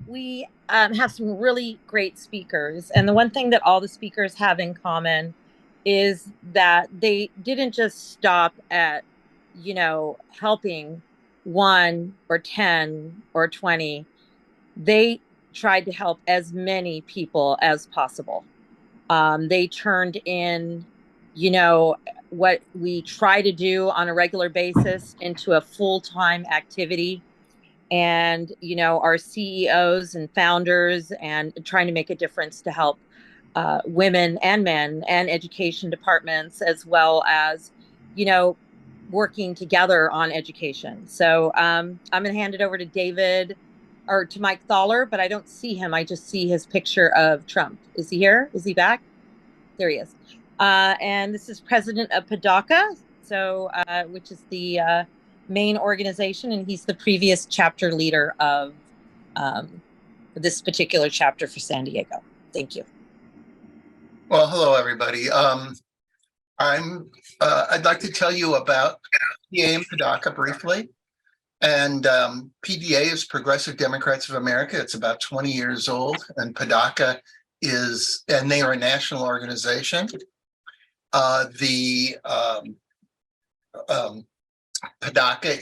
we have some really great speakers. And the one thing that all the speakers have in common is that they didn't just stop at, helping one or 10 or 20. They tried to help as many people as possible. They turned in, you know, what we try to do on a regular basis into a full-time activity. And, our CEOs and founders and trying to make a difference to help women and men and education departments, as well as, you know, working together on education. So I'm going to hand it over to David or to Mike Thaller, but I don't see him. I just see his picture of Trump. Is he here? Is he back? There he is. And this is president of PDA-CA, which is the main organization, and he's the previous chapter leader of this particular chapter for San Diego. Thank you. Well, hello, everybody. I'd like to tell you about PDA and PDA-CA briefly. And PDA is Progressive Democrats of America. It's about 20 years old, and PDA-CA and they are a national organization. PDA-CA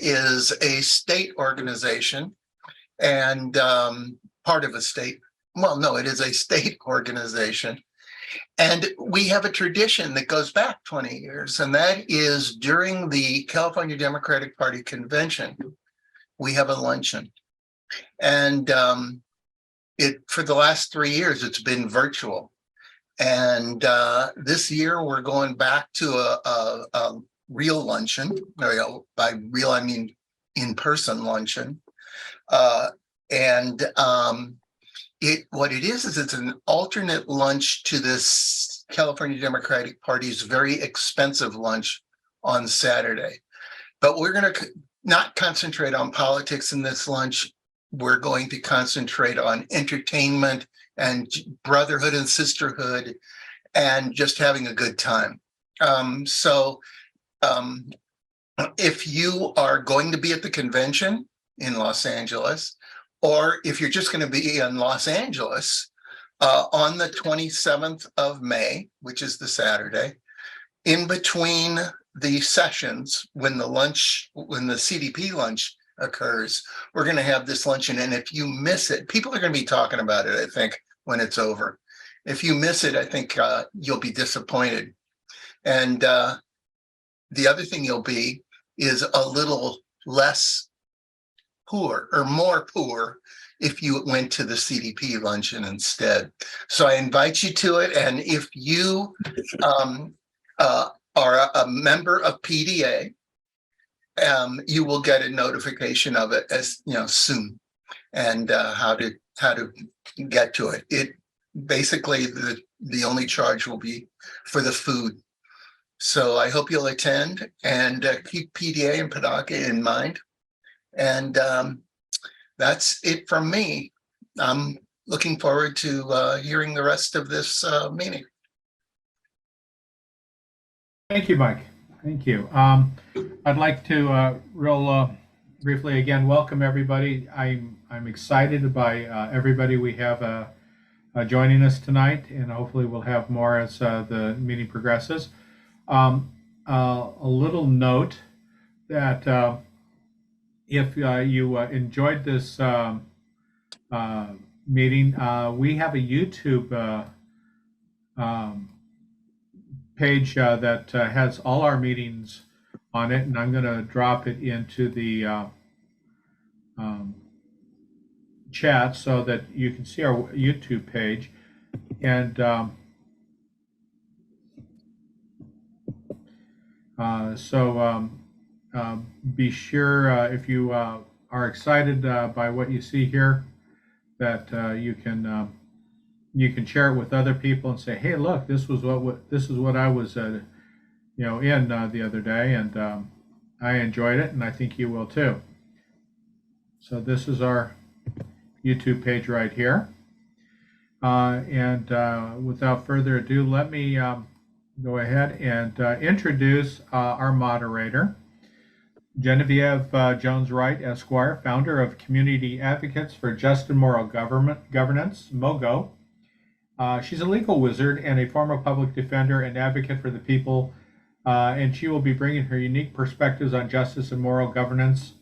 is a state organization and part of a state. Well, no, it is a state organization. And we have a tradition that goes back 20 years, and that is during the California Democratic Party convention, we have a luncheon. And for the last 3 years, it's been virtual. And this year, we're going back to a real luncheon. By real, I mean in-person luncheon. What it is it's an alternate lunch to this California Democratic Party's very expensive lunch on Saturday. But we're going to not concentrate on politics in this lunch. We're going to concentrate on entertainment and brotherhood and sisterhood and just having a good time. If you are going to be at the convention in Los Angeles, or if you're just going to be in Los Angeles on the 27th of May, which is the Saturday, in between the sessions, when the CDP lunch occurs, we're going to have this luncheon. And if you miss it, people are going to be talking about it, I think, when it's over. If you miss it, I think you'll be disappointed. And the other thing you'll be is a little less poor or more poor if you went to the CDP luncheon instead. So I invite you to it. And if you are a member of PDA, you will get a notification of it as soon, and how to get to it. It basically the only charge will be for the food. So I hope you'll attend and keep PDA and PDA-CA in mind. And that's it from me. I'm looking forward to hearing the rest of this meeting. Thank you, Mike. Thank you. I'd like to real briefly again welcome everybody. I'm excited by everybody we have joining us tonight, and hopefully we'll have more as the meeting progresses. A little note that if you enjoyed this meeting, we have a YouTube page that has all our meetings on it, and I'm going to drop it into the chat so that you can see our YouTube page. And be sure if you are excited by what you see here, that you can share it with other people and say, "Hey, look, this is what I was, in the other day, and I enjoyed it, and I think you will too." So this is our YouTube page right here, and without further ado, let me go ahead and introduce our moderator. Genevieve Jones Wright Esq, founder of Community Advocates for Just and Moral Governance, MOGO. She's a legal wizard and a former public defender and advocate for the people, and she will be bringing her unique perspectives on justice and moral governance,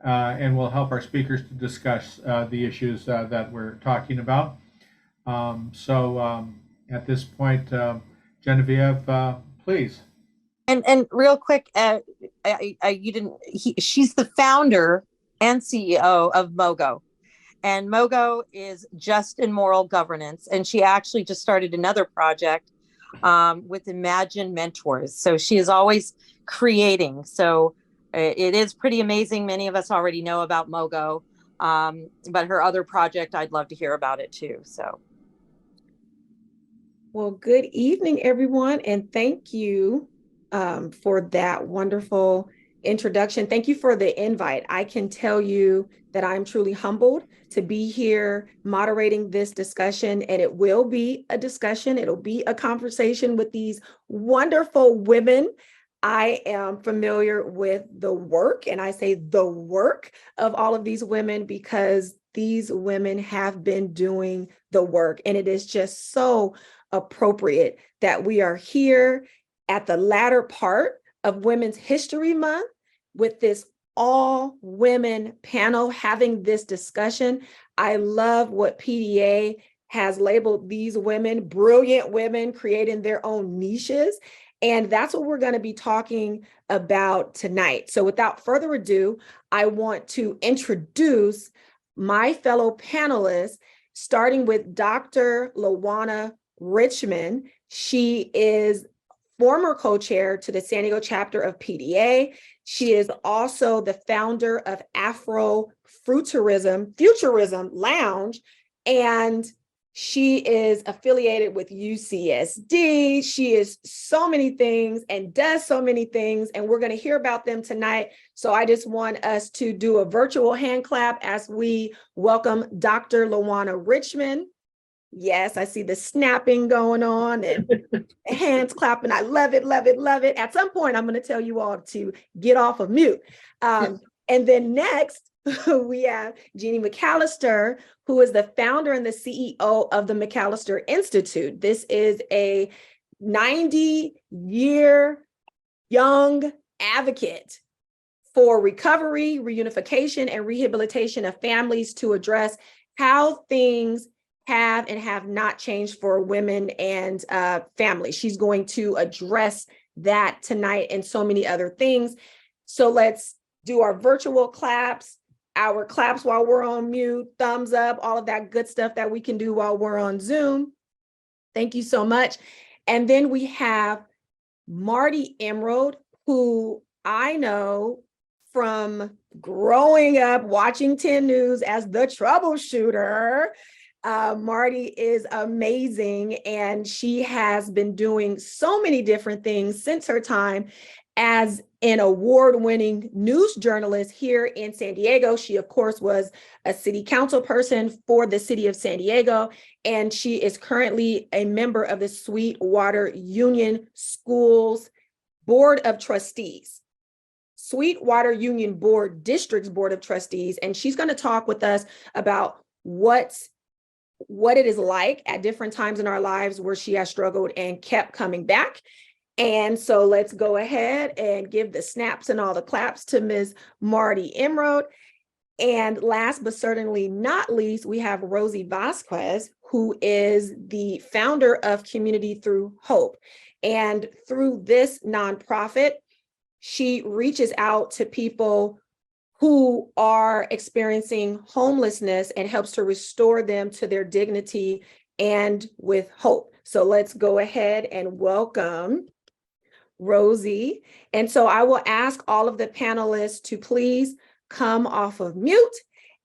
and will help our speakers to discuss the issues that we're talking about. At this point, Genevieve, please. And real quick, she's the founder and CEO of MOGO. And MOGO is Just and Moral Governance. And she actually just started another project with Imagine Mentors. So she is always creating. So it is pretty amazing. Many of us already know about MOGO, but her other project, I'd love to hear about it too. So. Well, good evening, everyone. And thank you for that wonderful introduction. Thank you for the invite. I can tell you that I'm truly humbled to be here moderating this discussion, and it will be a discussion. It'll be a conversation with these wonderful women. I am familiar with the work, and I say the work of all of these women because these women have been doing the work, and it is just so appropriate that we are here at the latter part of Women's History Month with this all women panel having this discussion. I love what PDA has labeled these women, brilliant women creating their own niches. And that's what we're going to be talking about tonight. So without further ado, I want to introduce my fellow panelists, starting with Dr. Lawana Richmond. She is former co-chair to the San Diego chapter of PDA. She is also the founder of Afro-futurism Lounge, and she is affiliated with UCSD. She is so many things and does so many things, and we're going to hear about them tonight. So I just want us to do a virtual hand clap as we welcome Dr. Lawana Richmond. Yes, I see the snapping going on and hands clapping. I love it, love it, love it. At some point, I'm going to tell you all to get off of mute. And then next, we have Jeannie McAllister, who is the founder and the CEO of the McAllister Institute. This is a 90-year young advocate for recovery, reunification, and rehabilitation of families to address how things have and have not changed for women and families. She's going to address that tonight and so many other things. So let's do our virtual claps, our claps while we're on mute, thumbs up, all of that good stuff that we can do while we're on Zoom. Thank you so much. And then we have Marti Emerald, who I know from growing up watching 10 News as the troubleshooter. Marti is amazing, and she has been doing so many different things since her time as an award-winning news journalist here in San Diego. She, of course, was a city council person for the city of San Diego, and she is currently a member of the Sweetwater Union Schools Board of Trustees. Sweetwater Union Board District's Board of Trustees, and she's going to talk with us about what it is like at different times in our lives where she has struggled and kept coming back. And so let's go ahead and give the snaps and all the claps to Ms. Marti Emerald. And last but certainly not least, we have Rosie Vasquez, who is the founder of Community Through Hope. And through this nonprofit, she reaches out to people who are experiencing homelessness and helps to restore them to their dignity and with hope. So let's go ahead and welcome Rosie. And so I will ask all of the panelists to please come off of mute.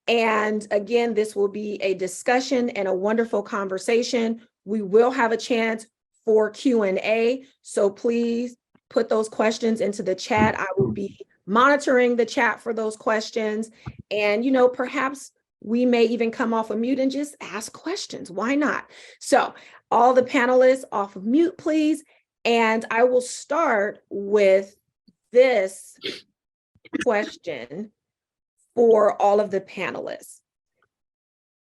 And again, this will be a discussion and a wonderful conversation. We will have a chance for Q&A. So please put those questions into the chat. I will be monitoring the chat for those questions. And, perhaps we may even come off of mute and just ask questions. Why not? So all the panelists off of mute, please. And I will start with this question for all of the panelists.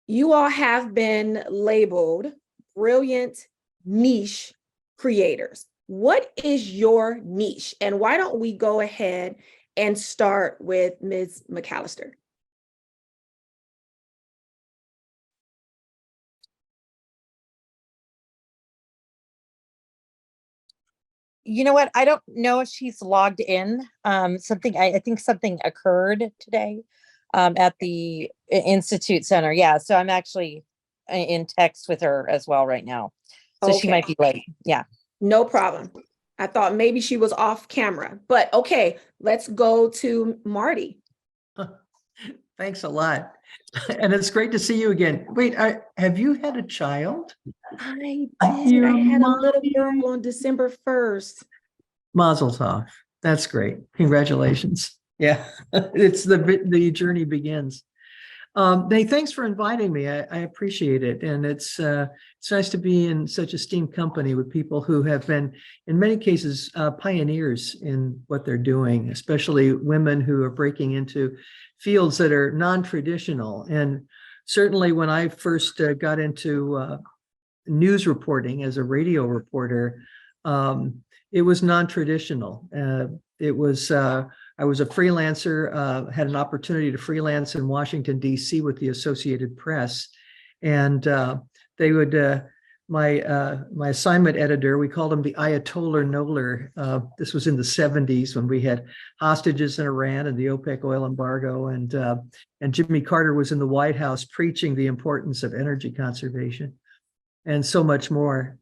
You all have been labeled brilliant niche creators. What is your niche? And why don't we go ahead and start with Ms. McAllister? You know what? I don't know if she's logged in. I think something occurred today at the Institute Center. Yeah, so I'm actually in text with her as well right now. So she might be late. Yeah. No problem. I thought maybe she was off camera, but okay, let's go to Marti. Thanks a lot. And it's great to see you again. Wait, have you had a child? I did. I had a little girl on December 1st. Mazel tov. That's great. Congratulations. Yeah, it's the journey begins. Hey, thanks for inviting me. I appreciate it. And it's nice to be in such esteemed company with people who have been, in many cases, pioneers in what they're doing, especially women who are breaking into fields that are non-traditional. And certainly when I first got into news reporting as a radio reporter, it was non-traditional. I was a freelancer, had an opportunity to freelance in Washington, D.C. with the Associated Press. And they would, my assignment editor, we called him the Ayatollah Noller. This was in the 70s when we had hostages in Iran and the OPEC oil embargo. And Jimmy Carter was in the White House preaching the importance of energy conservation and so much more.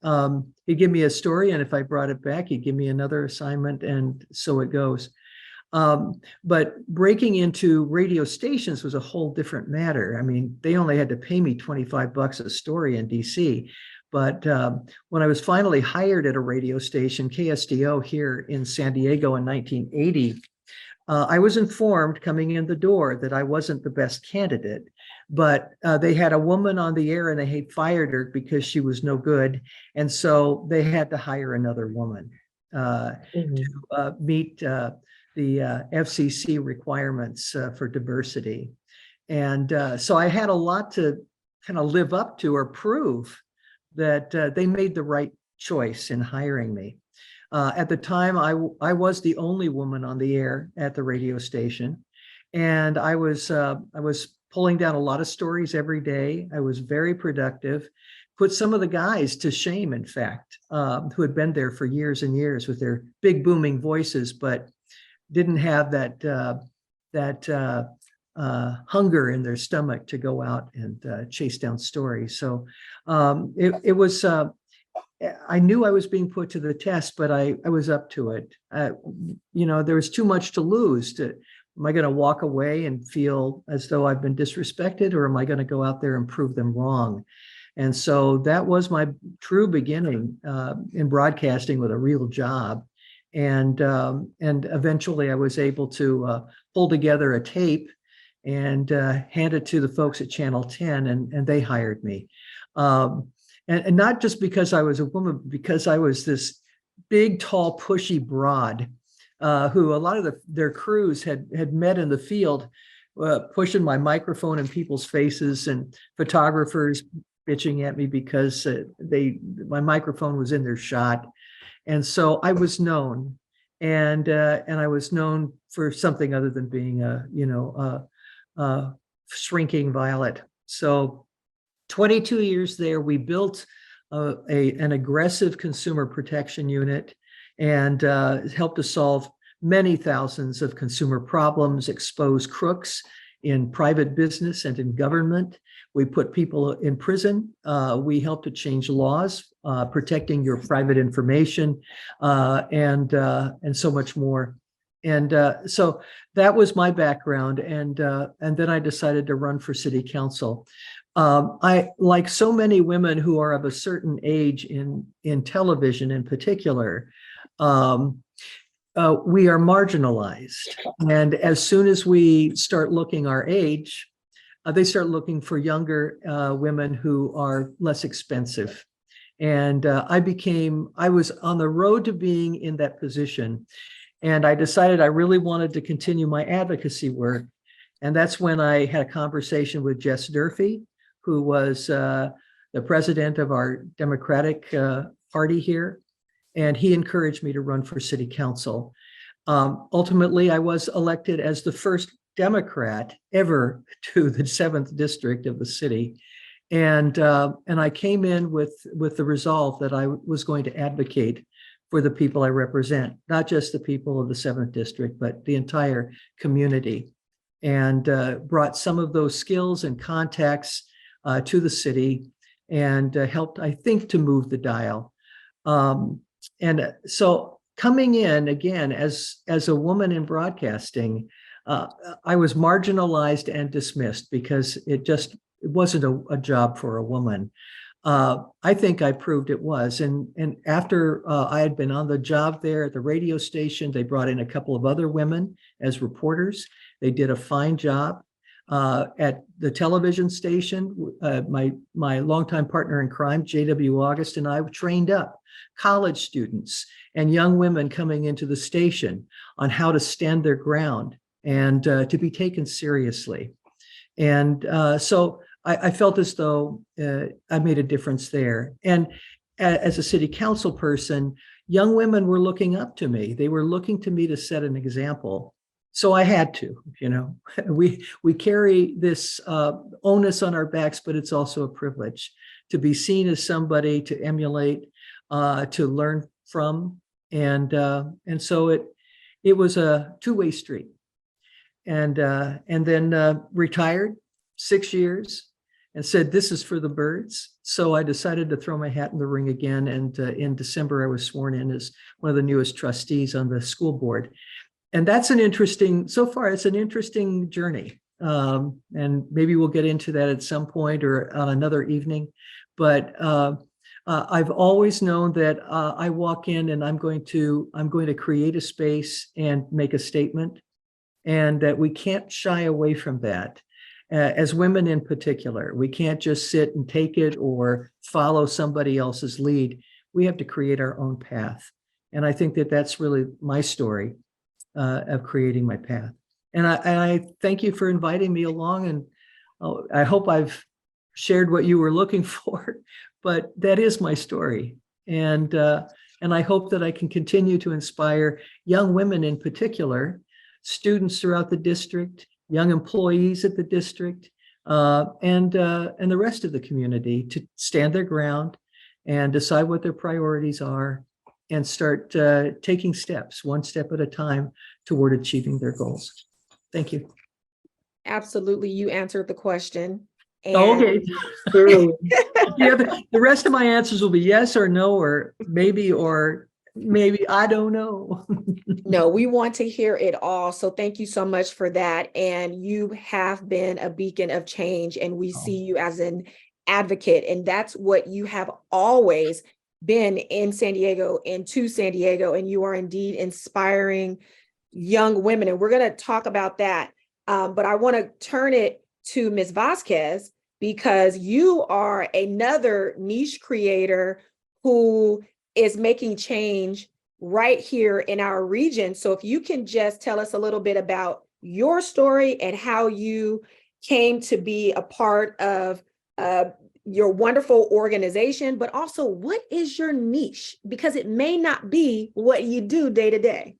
He'd give me a story, and if I brought it back, he'd give me another assignment, and so it goes. But breaking into radio stations was a whole different matter. I mean, they only had to pay me $25 a story in DC. But when I was finally hired at a radio station, KSDO here in San Diego in 1980, I was informed coming in the door that I wasn't the best candidate, but they had a woman on the air and they had fired her because she was no good. And so they had to hire another woman to meet the FCC requirements for diversity. And so I had a lot to kind of live up to or prove that they made the right choice in hiring me. At the time, I was the only woman on the air at the radio station. And I was pulling down a lot of stories every day. I was very productive, put some of the guys to shame, in fact, who had been there for years and years with their big booming voices, but didn't have that hunger in their stomach to go out and chase down stories. So it was, I knew I was being put to the test, but I was up to it. You know, there was too much to lose. Am I going to walk away and feel as though I've been disrespected, or am I going to go out there and prove them wrong? And so that was my true beginning in broadcasting with a real job. And eventually I was able to pull together a tape and hand it to the folks at Channel 10, and they hired me. And not just because I was a woman, because I was this big, tall, pushy broad who a lot of their crews had met in the field, pushing my microphone in people's faces, and photographers bitching at me because my microphone was in their shot. And so I was known, and I was known for something other than being a shrinking violet. So 22 years there, we built an aggressive consumer protection unit and helped to solve many thousands of consumer problems, expose crooks in private business and in government. We put people in prison. We helped to change laws, protecting your private information, and so much more. And so that was my background. And then I decided to run for city council. I, like so many women who are of a certain age in television in particular, we are marginalized. And as soon as we start looking our age, they start looking for younger women who are less expensive. And I was on the road to being in that position. And I decided I really wanted to continue my advocacy work. And that's when I had a conversation with Jess Durfee, who was the president of our Democratic Party here. And he encouraged me to run for city council. Ultimately, I was elected as the first Democrat ever to the 7th district of the city. And I came in with the resolve that I was going to advocate for the people I represent, not just the people of the 7th district, but the entire community, and brought some of those skills and contacts to the city, and helped, I think, to move the dial. And so coming in again as a woman in broadcasting, I was marginalized and dismissed because it wasn't a job for a woman. I think I proved it was. And after I had been on the job there at the radio station, they brought in a couple of other women as reporters. They did a fine job. At the television station, my longtime partner in crime, J.W. August, and I trained up college students and young women coming into the station on how to stand their ground and to be taken seriously. And so I felt as though I made a difference there. And as a city council person, young women were looking up to me. They were looking to me to set an example. So I had to, we carry this onus on our backs, but it's also a privilege to be seen as somebody to emulate, to learn from. And so it was a two-way street. And then retired 6 years and said, this is for the birds. So I decided to throw my hat in the ring again. And in December, I was sworn in as one of the newest trustees on the school board. And that's so far, it's an interesting journey. And maybe we'll get into that at some point or on another evening. But I've always known that I walk in and I'm going to create a space and make a statement, and that we can't shy away from that. As women in particular, we can't just sit and take it or follow somebody else's lead. We have to create our own path. And I think that that's really my story of creating my path. And I thank you for inviting me along. And I hope I've shared what you were looking for, but that is my story. And I hope that I can continue to inspire young women in particular, students throughout the district, young employees at the district, and the rest of the community to stand their ground and decide what their priorities are and start taking steps, one step at a time, toward achieving their goals. Thank you. Absolutely. You answered the question. And okay. The rest of my answers will be yes or no, or maybe, I don't know. no, we want to hear it all. So thank you so much for that. And you have been a beacon of change, and we see you as an advocate. And that's what you have always been in San Diego and to San Diego. And you are indeed inspiring young women. And we're going to talk about that. But I want to turn it to Ms. Vasquez, because you are another niche creator who is making change right here in our region. So if you can just tell us a little bit about your story and how you came to be a part of your wonderful organization, but also what is your niche? Because it may not be what you do day to day.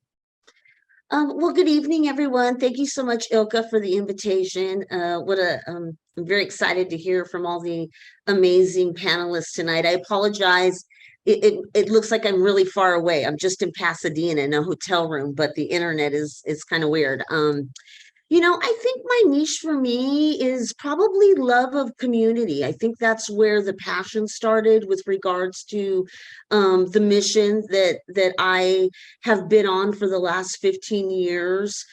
Well, good evening, everyone. Thank you so much, Ilka, for the invitation. I'm very excited to hear from all the amazing panelists tonight. I apologize. It looks like I'm really far away. I'm just in Pasadena in a hotel room, but the internet is kind of weird. I think my niche for me is probably love of community. I think that's where the passion started with regards to the mission that I have been on for the last 15 years.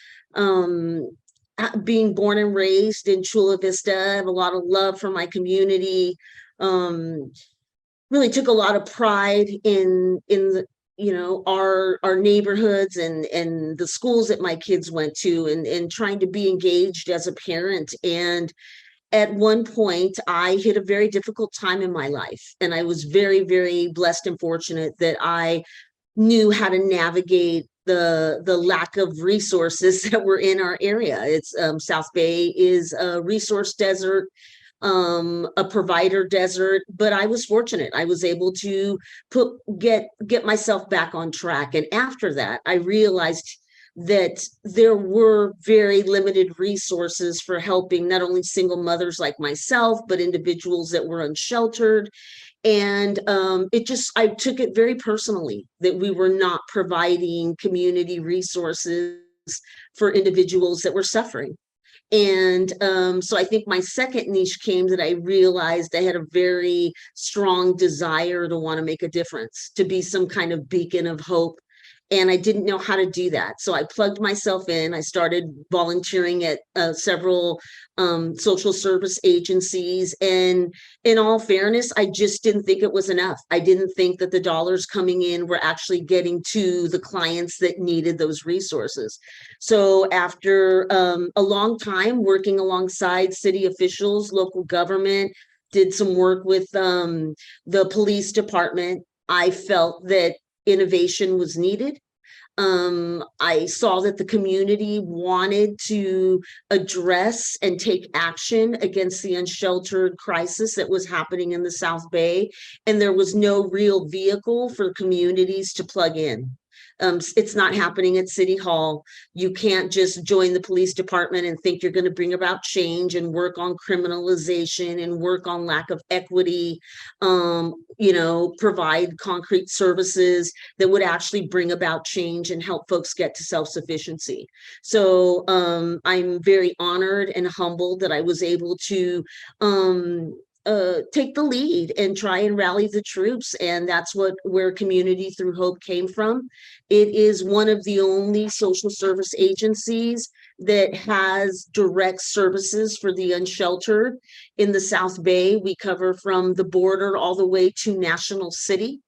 Being born and raised in Chula Vista, I have a lot of love for my community. Really took a lot of pride in the our neighborhoods and the schools that my kids went to, and trying to be engaged as a parent. And at one point I hit a very difficult time in my life, and I was very, very blessed and fortunate that I knew how to navigate the lack of resources that were in our area. It's South Bay is a resource desert, a provider desert, but I was fortunate. I was able to get myself back on track. And after that, I realized that there were very limited resources for helping not only single mothers like myself, but individuals that were unsheltered. And I took it very personally that we were not providing community resources for individuals that were suffering. And so I think my second niche came that I realized I had a very strong desire to want to make a difference, to be some kind of beacon of hope. And I didn't know how to do that. So I plugged myself in. I started volunteering at several social service agencies. And in all fairness, I just didn't think it was enough. I didn't think that the dollars coming in were actually getting to the clients that needed those resources. So after a long time working alongside city officials, local government, did some work with the police department, I felt that innovation was needed. I saw that the community wanted to address and take action against the unsheltered crisis that was happening in the South Bay, and there was no real vehicle for communities to plug in. It's not happening at City Hall. You can't just join the police department and think you're going to bring about change and work on criminalization and work on lack of equity, provide concrete services that would actually bring about change and help folks get to self-sufficiency. So I'm very honored and humbled that I was able to take the lead and try and rally the troops. And that's where Community Through Hope came from. It is one of the only social service agencies that has direct services for the unsheltered in the South Bay. We cover from the border all the way to National City.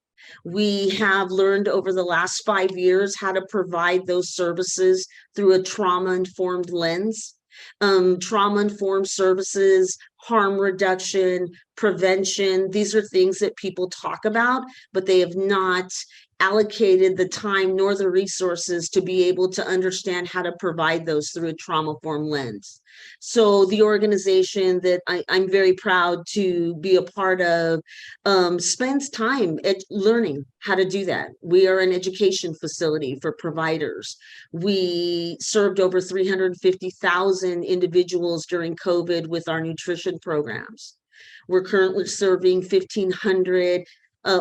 We have learned over the last 5 years how to provide those services through a trauma-informed lens. Trauma-informed services, harm reduction, prevention. These are things that people talk about, but they have not allocated the time nor the resources to be able to understand how to provide those through a trauma-informed lens. So the organization that I'm very proud to be a part of spends time learning how to do that. We are an education facility for providers. We served over 350,000 individuals during COVID with our nutrition programs. We're currently serving 1,500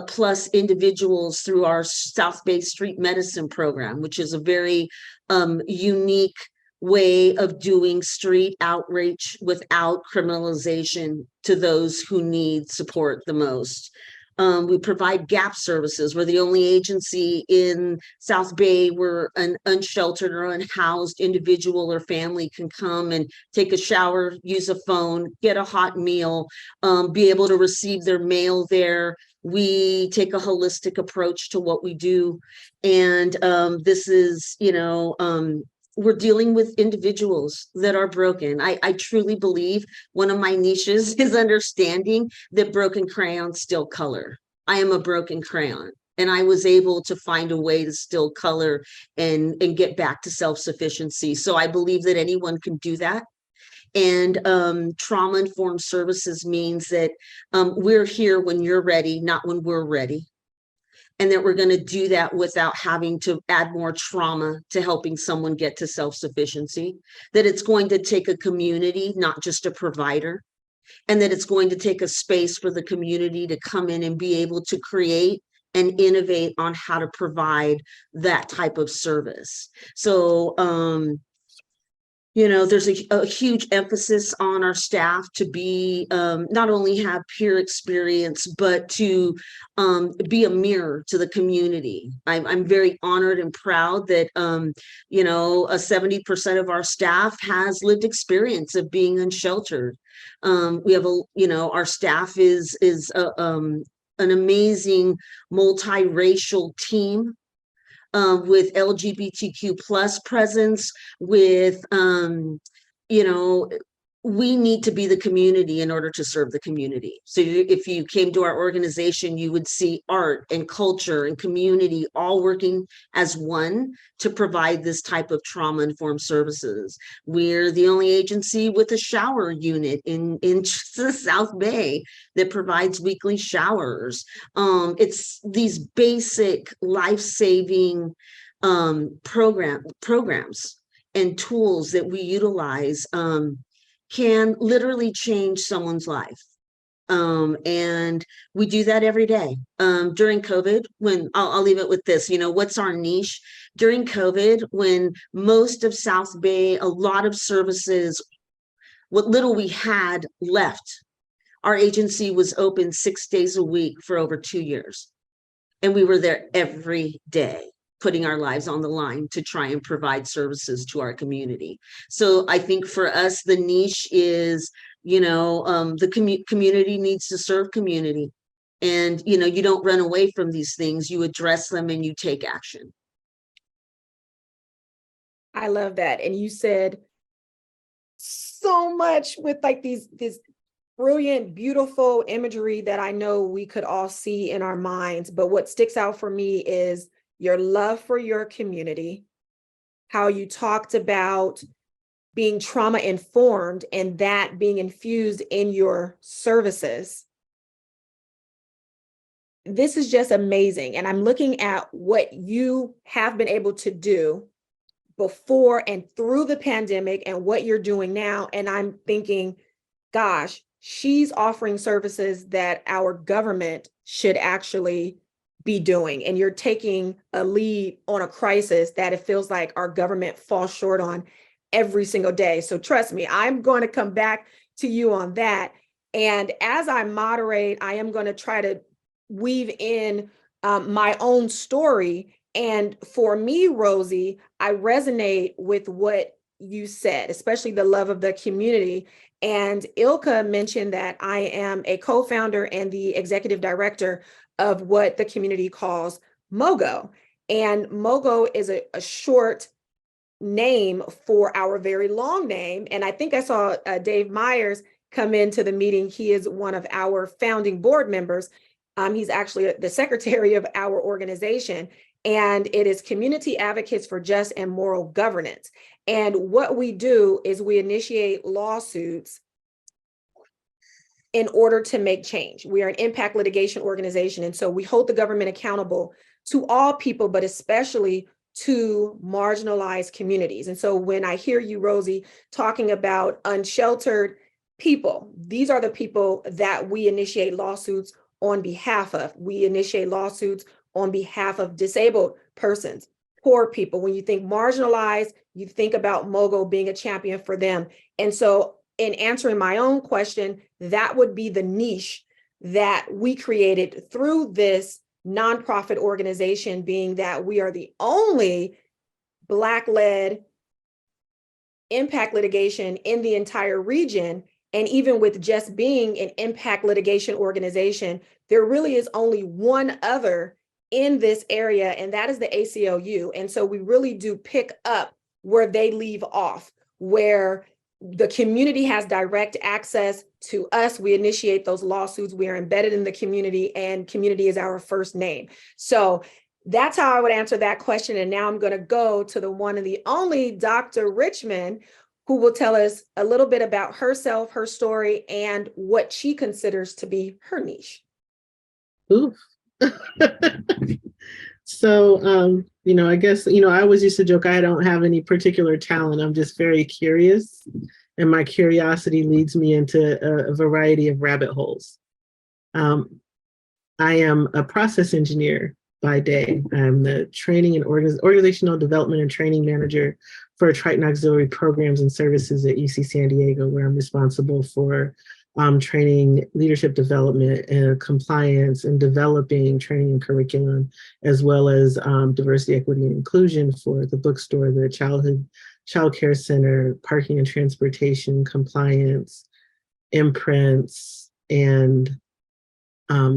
plus individuals through our South Bay Street Medicine program, which is a very unique way of doing street outreach without criminalization to those who need support the most. We provide gap services. We're the only agency in South Bay where an unsheltered or unhoused individual or family can come and take a shower, use a phone, get a hot meal, be able to receive their mail there. We take a holistic approach to what we do. And this is, we're dealing with individuals that are broken. I truly believe one of my niches is understanding that broken crayons still color. I am a broken crayon, and I was able to find a way to still color and get back to self-sufficiency. So I believe that anyone can do that. And trauma-informed services means that we're here when you're ready, not when we're ready. And that we're going to do that without having to add more trauma to helping someone get to self-sufficiency, that it's going to take a community, not just a provider, and that it's going to take a space for the community to come in and be able to create and innovate on how to provide that type of service. So, there's a huge emphasis on our staff to be not only have peer experience, but to be a mirror to the community. I'm very honored and proud that 70% of our staff has lived experience of being unsheltered. We have our staff is an amazing multiracial team. With LGBTQ plus presence, with we need to be the community in order to serve the community. So if you came to our organization, you would see art and culture and community all working as one to provide this type of trauma-informed services. We're the only agency with a shower unit in the South Bay that provides weekly showers. It's these basic life-saving programs and tools that we utilize can literally change someone's life. And we do that every day. During COVID, when I'll leave it with this, what's our niche? During COVID, when most of South Bay, a lot of services, what little we had left, our agency was open 6 days a week for over 2 years. And we were there every day, putting our lives on the line to try and provide services to our community. So I think for us, the niche is, the community needs to serve community. And, you don't run away from these things, you address them and you take action. I love that. And you said so much with like this brilliant, beautiful imagery that I know we could all see in our minds. But what sticks out for me is your love for your community, how you talked about being trauma informed and that being infused in your services. This is just amazing. And I'm looking at what you have been able to do before and through the pandemic and what you're doing now. And I'm thinking, gosh, she's offering services that our government should actually be doing. And you're taking a lead on a crisis that it feels like our government falls short on every single day. So trust me, I'm going to come back to you on that. And as I moderate, I am going to try to weave in my own story. And for me, Rosie, I resonate with what you said, especially the love of the community. And Ilka mentioned that I am a co-founder and the executive director of what the community calls MOGO. And MOGO is a short name for our very long name. And I think I saw Dave Myers come into the meeting. He is one of our founding board members. He's actually the secretary of our organization. And it is Community Advocates for Just and Moral Governance. And what we do is we initiate lawsuits in order to make change. We are an impact litigation organization. And so we hold the government accountable to all people, but especially to marginalized communities. And so when I hear you, Rosie, talking about unsheltered people, these are the people that we initiate lawsuits on behalf of. We initiate lawsuits on behalf of disabled persons, poor people. When you think marginalized, you think about MOGO being a champion for them. And so in answering my own question, that would be the niche that we created through this nonprofit organization, being that we are the only Black-led impact litigation in the entire region. And even with just being an impact litigation organization, there really is only one other in this area, and that is the ACLU. And so we really do pick up where they leave off, where the community has direct access to us. We initiate those lawsuits. We are embedded in the community, and community is our first name. So that's how I would answer that question. And now I'm going to go to the one and the only Dr. Richmond, who will tell us a little bit about herself, her story, and what she considers to be her niche. Ooh. So, I guess, I always used to joke, I don't have any particular talent. I'm just very curious. And my curiosity leads me into a variety of rabbit holes. I am a process engineer by day. I'm the training and organizational development and training manager for Triton Auxiliary Programs and Services at UC San Diego, where I'm responsible for training, leadership development, and compliance, and developing training and curriculum, as well as diversity, equity, and inclusion for the bookstore, the child care center, parking and transportation, compliance, imprints, and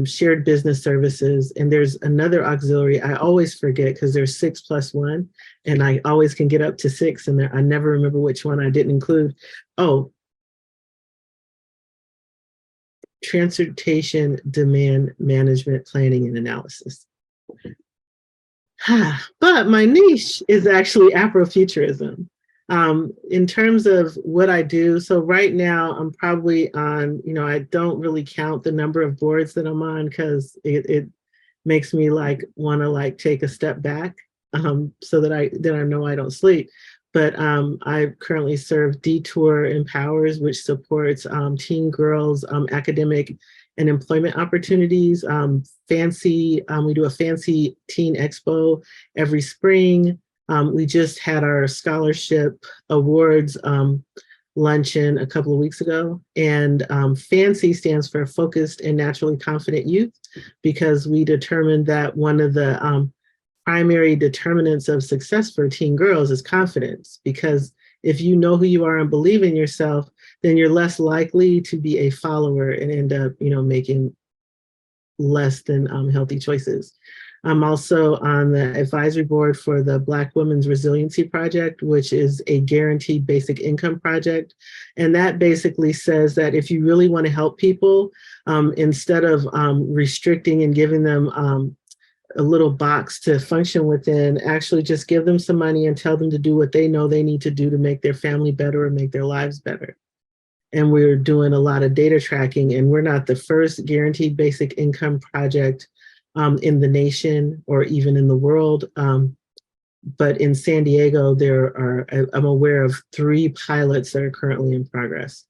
shared business services. And there's another auxiliary I always forget because there's 6+1, and I always can get up to 6, and I never remember which one I didn't include. Oh, transportation demand management planning and analysis. But my niche is actually Afrofuturism. In terms of what I do, so right now I'm probably on, I don't really count the number of boards that I'm on because it makes me want to take a step back, so that I know I don't sleep. But I currently serve Detour Empowers, which supports teen girls' academic and employment opportunities. We do a fancy teen expo every spring. We just had our scholarship awards luncheon a couple of weeks ago. And FANCY stands for Focused and Naturally Confident Youth, because we determined that one of the primary determinants of success for teen girls is confidence. Because if you know who you are and believe in yourself, then you're less likely to be a follower and end up, making less than healthy choices. I'm also on the advisory board for the Black Women's Resiliency Project, which is a guaranteed basic income project. And that basically says that if you really want to help people, instead of restricting and giving them a little box to function within, actually just give them some money and tell them to do what they know they need to do to make their family better or make their lives better. And we're doing a lot of data tracking, and we're not the first guaranteed basic income project in the nation or even in the world. But in San Diego, I'm aware of 3 pilots that are currently in progress.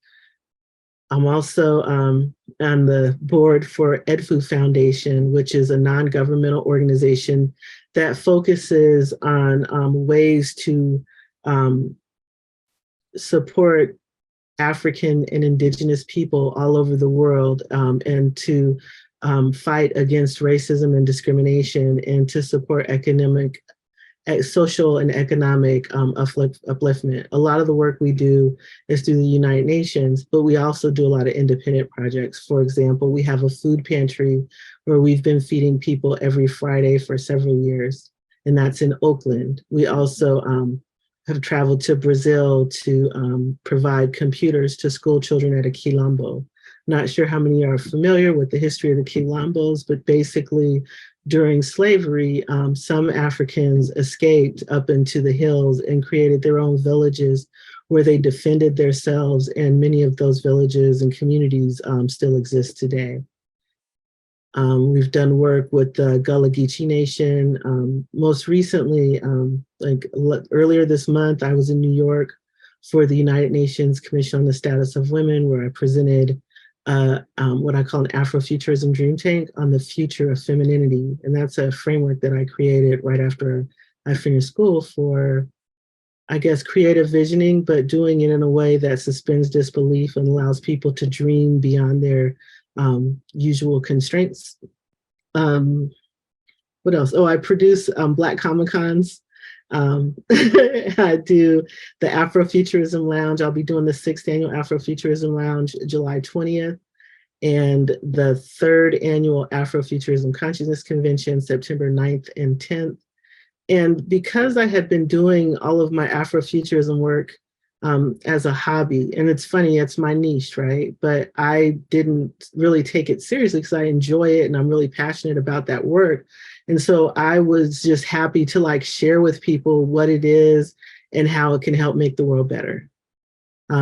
I'm also on the board for EdFu Foundation, which is a non-governmental organization that focuses on ways to support African and Indigenous people all over the world, and to fight against racism and discrimination, and to support social and economic upliftment. A lot of the work we do is through the United Nations, but we also do a lot of independent projects. For example, we have a food pantry where we've been feeding people every Friday for several years, and that's in Oakland. We also have traveled to Brazil to provide computers to school children at a Quilombo. Not sure how many are familiar with the history of the Quilombos, but basically during slavery, some Africans escaped up into the hills and created their own villages where they defended themselves, and many of those villages and communities still exist today. We've done work with the Gullah Geechee Nation. Most recently, earlier this month, I was in New York for the United Nations Commission on the Status of Women, where I presented what I call an Afro-futurism dream tank on the future of femininity. And that's a framework that I created right after I finished school for, I guess, creative visioning, but doing it in a way that suspends disbelief and allows people to dream beyond their usual constraints. What else? Oh, I produce Black Comic-Cons. I do the Afro-futurism Lounge. I'll be doing the 6th annual Afro-futurism Lounge July 20th, and the 3rd annual Afro-futurism Consciousness Convention September 9th and 10th. And because I had been doing all of my Afro-futurism work as a hobby, and it's funny, it's my niche, right? But I didn't really take it seriously because I enjoy it and I'm really passionate about that work. And so I was just happy to share with people what it is and how it can help make the world better.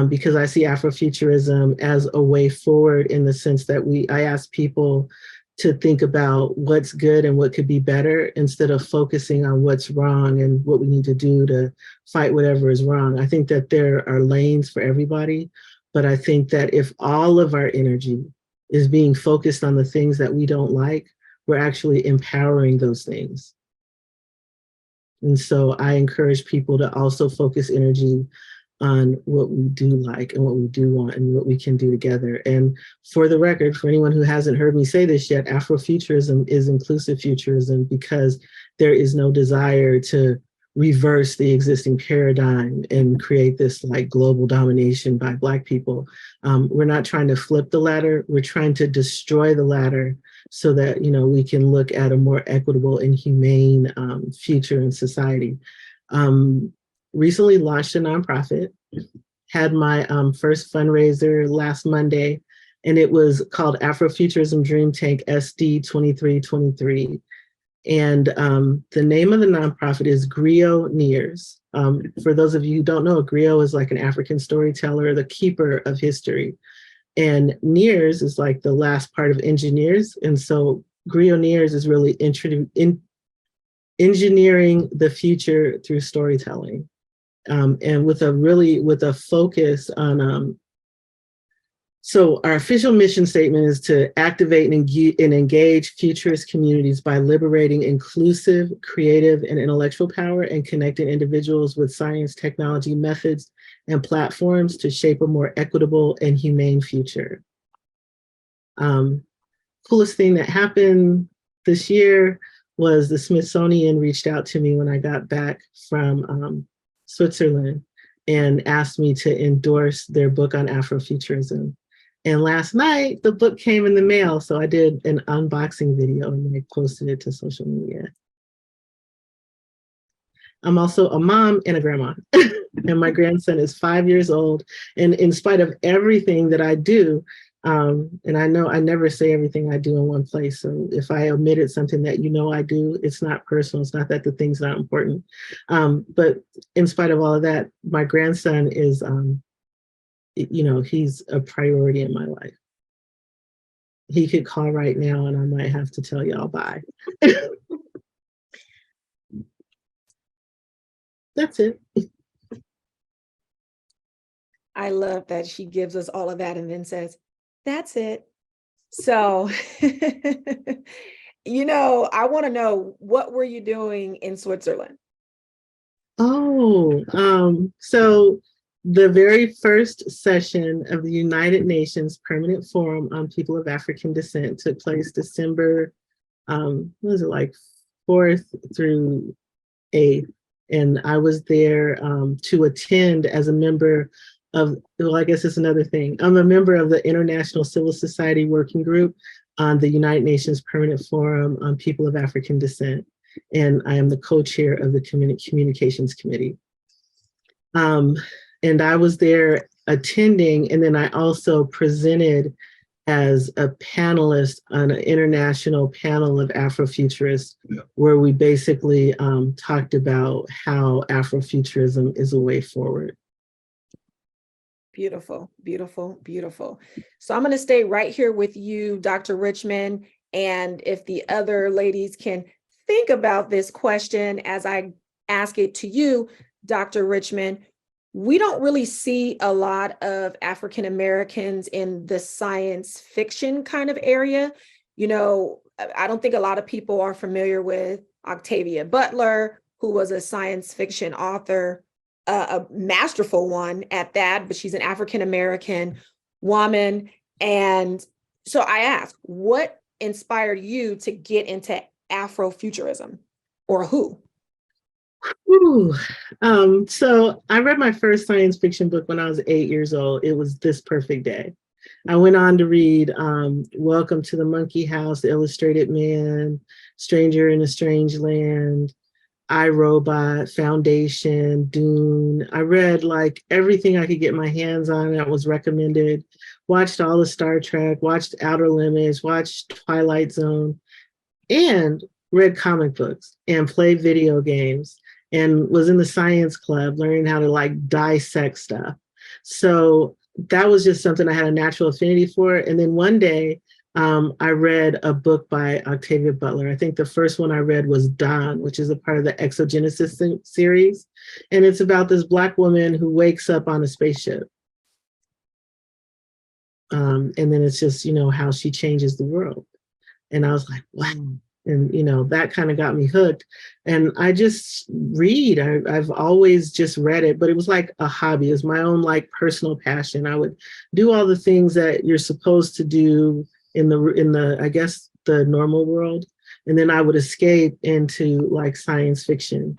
Because I see Afrofuturism as a way forward, in the sense that I ask people to think about what's good and what could be better, instead of focusing on what's wrong and what we need to do to fight whatever is wrong. I think that there are lanes for everybody, but I think that if all of our energy is being focused on the things that we don't like, we're actually empowering those things. And so I encourage people to also focus energy on what we do like and what we do want and what we can do together. And for the record, for anyone who hasn't heard me say this yet, Afrofuturism is inclusive futurism, because there is no desire to reverse the existing paradigm and create this global domination by Black people. We're not trying to flip the ladder. We're trying to destroy the ladder so that we can look at a more equitable and humane future in society. Recently launched a nonprofit, had my first fundraiser last Monday, and it was called Afro-Futurism Dream Tank SD 2323. And the name of the nonprofit is Griot Nears. For those of you who don't know, a griot is like an African storyteller, the keeper of history. And Nears is like the last part of engineers. And so Griot Nears is really engineering the future through storytelling. And with a focus on, so our official mission statement is to activate and engage futurist communities by liberating inclusive, creative, and intellectual power and connecting individuals with science, technology, methods, and platforms to shape a more equitable and humane future. Coolest thing that happened this year was the Smithsonian reached out to me when I got back from Switzerland and asked me to endorse their book on Afrofuturism. And last night, the book came in the mail, so I did an unboxing video and I posted it to social media. I'm also a mom and a grandma, and my grandson is 5 years old. And in spite of everything that I do, and I know I never say everything I do in one place, so if I omitted something that you know I do, it's not personal, it's not that the thing's not important. But in spite of all of that, my grandson is, he's a priority in my life. He could call right now and I might have to tell y'all bye. That's it. I love that she gives us all of that and then says, that's it. So, I want to know, what were you doing in Switzerland? So the very first session of the United Nations Permanent Forum on People of African Descent took place December, 4th through 8th. And I was there to attend as a member of, well, I guess it's another thing. I'm a member of the International Civil Society Working Group on the United Nations Permanent Forum on People of African Descent. And I am the co-chair of the Communications Committee. And I was there attending, and then I also presented as a panelist on an international panel of Afrofuturists, where we basically talked about how Afrofuturism is a way forward. Beautiful, beautiful, beautiful. So I'm going to stay right here with you, Dr. Richmond, and if the other ladies can think about this question as I ask it to you, Dr. Richmond. We don't really see a lot of African Americans in the science fiction kind of area. I don't think a lot of people are familiar with Octavia Butler, who was a science fiction author, a masterful one at that, but she's an African American woman. And so I asked, what inspired you to get into Afrofuturism, or who? So I read my first science fiction book when I was 8 years old. It was This Perfect Day. I went on to read Welcome to the Monkey House, The Illustrated Man, Stranger in a Strange Land, I, Robot, Foundation, Dune. I read like everything I could get my hands on that was recommended, watched all the Star Trek, watched Outer Limits, watched Twilight Zone, and read comic books and played video games and was in the science club learning how to like dissect stuff. So that was just something I had a natural affinity for. And then one day I read a book by Octavia Butler. I think the first one I read was Dawn, which is a part of the Exogenesis series. And it's about this Black woman who wakes up on a spaceship. And then it's just, how she changes the world. And I was like, wow. And, that kind of got me hooked. And I just read. I've always just read it, but it was like a hobby. It was my own like personal passion. I would do all the things that you're supposed to do in the I guess the normal world, and then I would escape into like science fiction.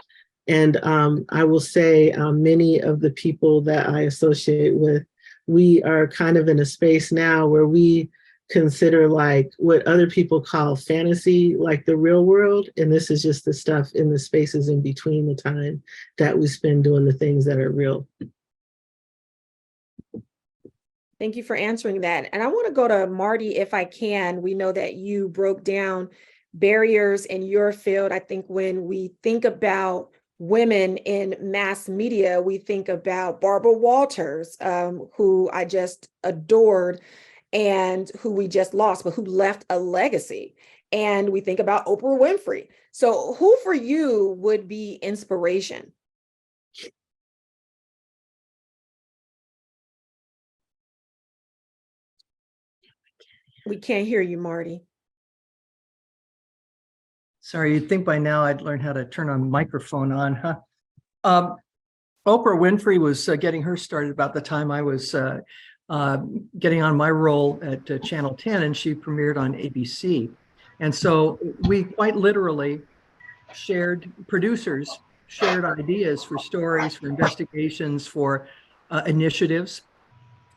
And I will say many of the people that I associate with, we are kind of in a space now where we consider like what other people call fantasy, like the real world. And this is just the stuff in the spaces in between the time that we spend doing the things that are real. Thank you for answering that. And I want to go to Marti if I can. We know that you broke down barriers in your field. I think when we think about women in mass media, we think about Barbara Walters, who I just adored and who we just lost, but who left a legacy. And we think about Oprah Winfrey. So who for you would be inspiration? We can't hear you, Marti. Sorry, you'd think by now I'd learn how to turn a microphone on, huh? Oprah Winfrey was getting her started about the time I was getting on my role at Channel 10, and she premiered on ABC. And so we quite literally shared ideas for stories, for investigations, for initiatives.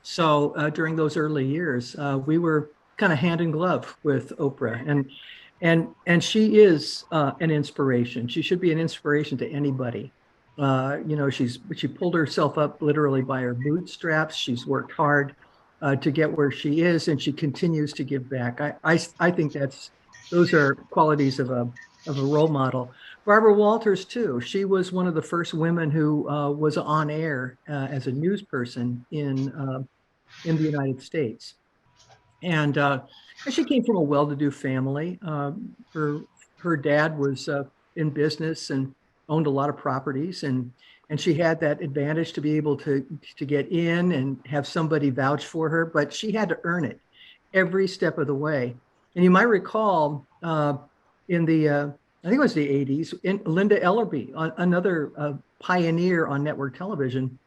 So during those early years, we were kind of hand in glove with Oprah, and she is an inspiration. She should be an inspiration to anybody. You know, she pulled herself up literally by her bootstraps. She's worked hard to get where she is, and she continues to give back. I think those are qualities of a role model. Barbara Walters too. She was one of the first women who was on air as a news person in the United States, and she came from a well-to-do family. Her dad was in business and owned a lot of properties, and she had that advantage to be able to get in and have somebody vouch for her, but she had to earn it every step of the way. And you might recall in the I think it was the 80s, Linda Ellerby, another pioneer on network television,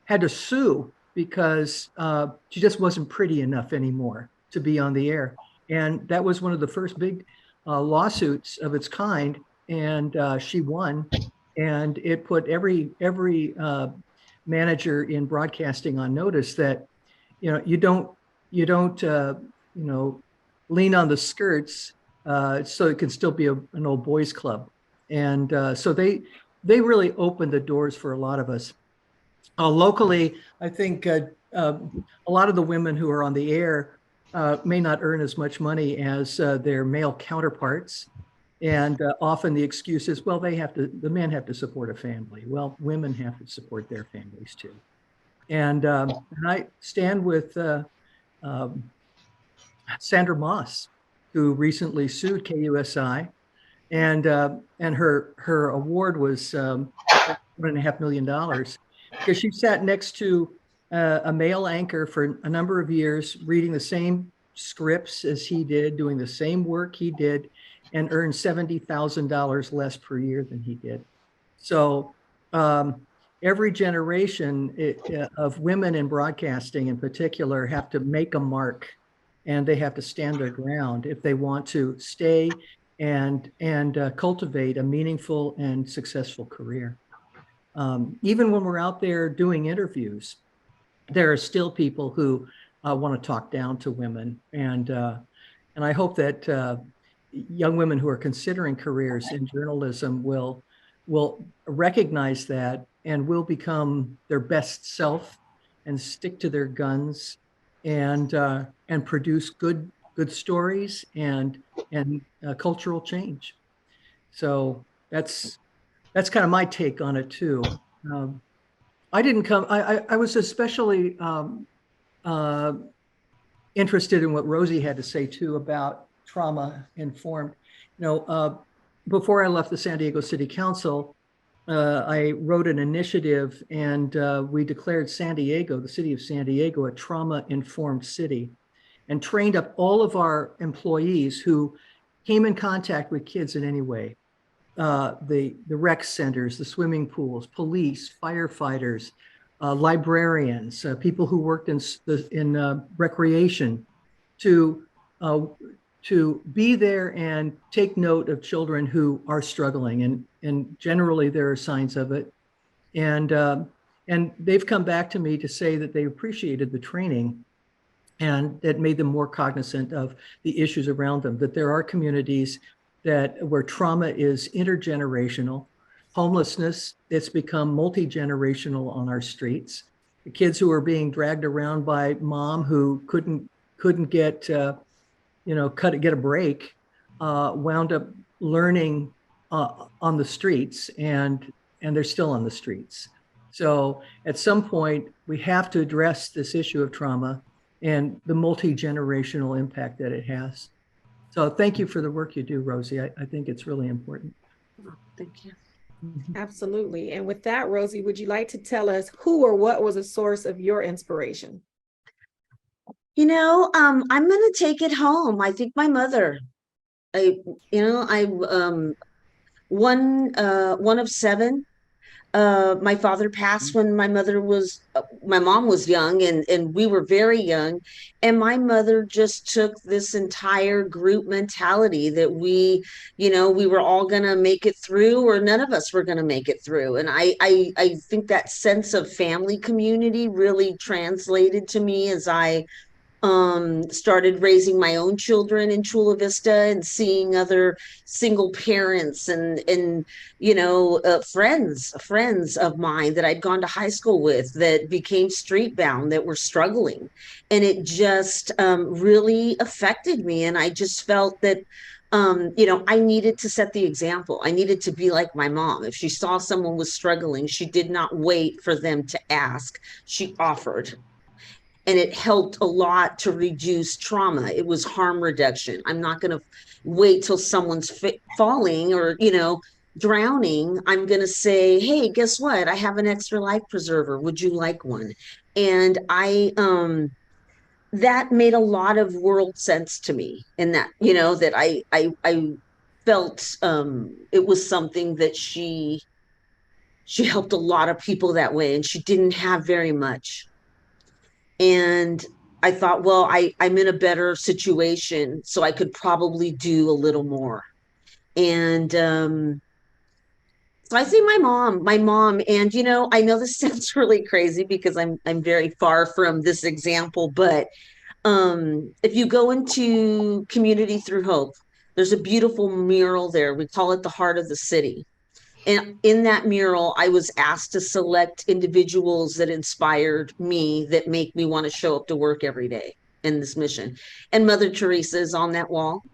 had to sue because she just wasn't pretty enough anymore to be on the air. And that was one of the first big lawsuits of its kind. And she won. And it put every manager in broadcasting on notice that, you know, you don't lean on the skirts so it can still be an old boys club. And so they really opened the doors for a lot of us. Locally, I think a lot of the women who are on the air may not earn as much money as their male counterparts. And often the excuse is, well, the men have to support a family. Well, women have to support their families too. And I stand with Sandra Moss, who recently sued KUSI, and her award was $1.5 million because she sat next to a male anchor for a number of years, reading the same scripts as he did, doing the same work he did, and earned $70,000 less per year than he did. So every generation of women in broadcasting in particular have to make a mark, and they have to stand their ground if they want to stay and cultivate a meaningful and successful career. Even when we're out there doing interviews, there are still people who want to talk down to women, and I hope that young women who are considering careers in journalism will recognize that and will become their best self and stick to their guns and produce good stories and cultural change. So that's kind of my take on it too. I didn't come. I was especially interested in what Rosie had to say too about trauma informed. You know, before I left the San Diego City Council, I wrote an initiative, and we declared San Diego, the city of San Diego, a trauma informed city, and trained up all of our employees who came in contact with kids in any way. The rec centers, the swimming pools, police, firefighters, librarians, people who worked in recreation, to be there and take note of children who are struggling, and generally there are signs of it, and they've come back to me to say that they appreciated the training, and that made them more cognizant of the issues around them, that there are communities where trauma is intergenerational. Homelessness, it's become multi-generational on our streets. the kids who were being dragged around by mom who couldn't get get a break, wound up learning on the streets, and they're still on the streets. So at some point, we have to address this issue of trauma and the multi-generational impact that it has. So thank you for the work you do, Rosie. I think it's really important. Thank you. Absolutely. And with that, Rosie, would you like to tell us who or what was a source of your inspiration? I'm going to take it home. I think my mother. One of seven. My father passed when my mom was young, and we were very young. And my mother just took this entire group mentality that we were all going to make it through, or none of us were going to make it through. And I think that sense of family community really translated to me as I started raising my own children in Chula Vista and seeing other single parents and friends of mine that I'd gone to high school with that became street bound, that were struggling. And it just really affected me. And I just felt that I needed to set the example. I needed to be like my mom. If she saw someone was struggling, she did not wait for them to ask. She offered. And it helped a lot to reduce trauma. It was harm reduction. I'm not going to wait till someone's falling or, drowning. I'm going to say, hey, guess what? I have an extra life preserver. Would you like one? And that made a lot of world sense to me. And that, that I felt it was something that she helped a lot of people that way. And she didn't have very much. And I thought, well, I'm in a better situation, so I could probably do a little more. And so I say my mom, and I know this sounds really crazy because I'm very far from this example, but if you go into Community Through Hope, there's a beautiful mural there. We call it the Heart of the City. And in that mural, I was asked to select individuals that inspired me, that make me want to show up to work every day in this mission. And Mother Teresa is on that wall.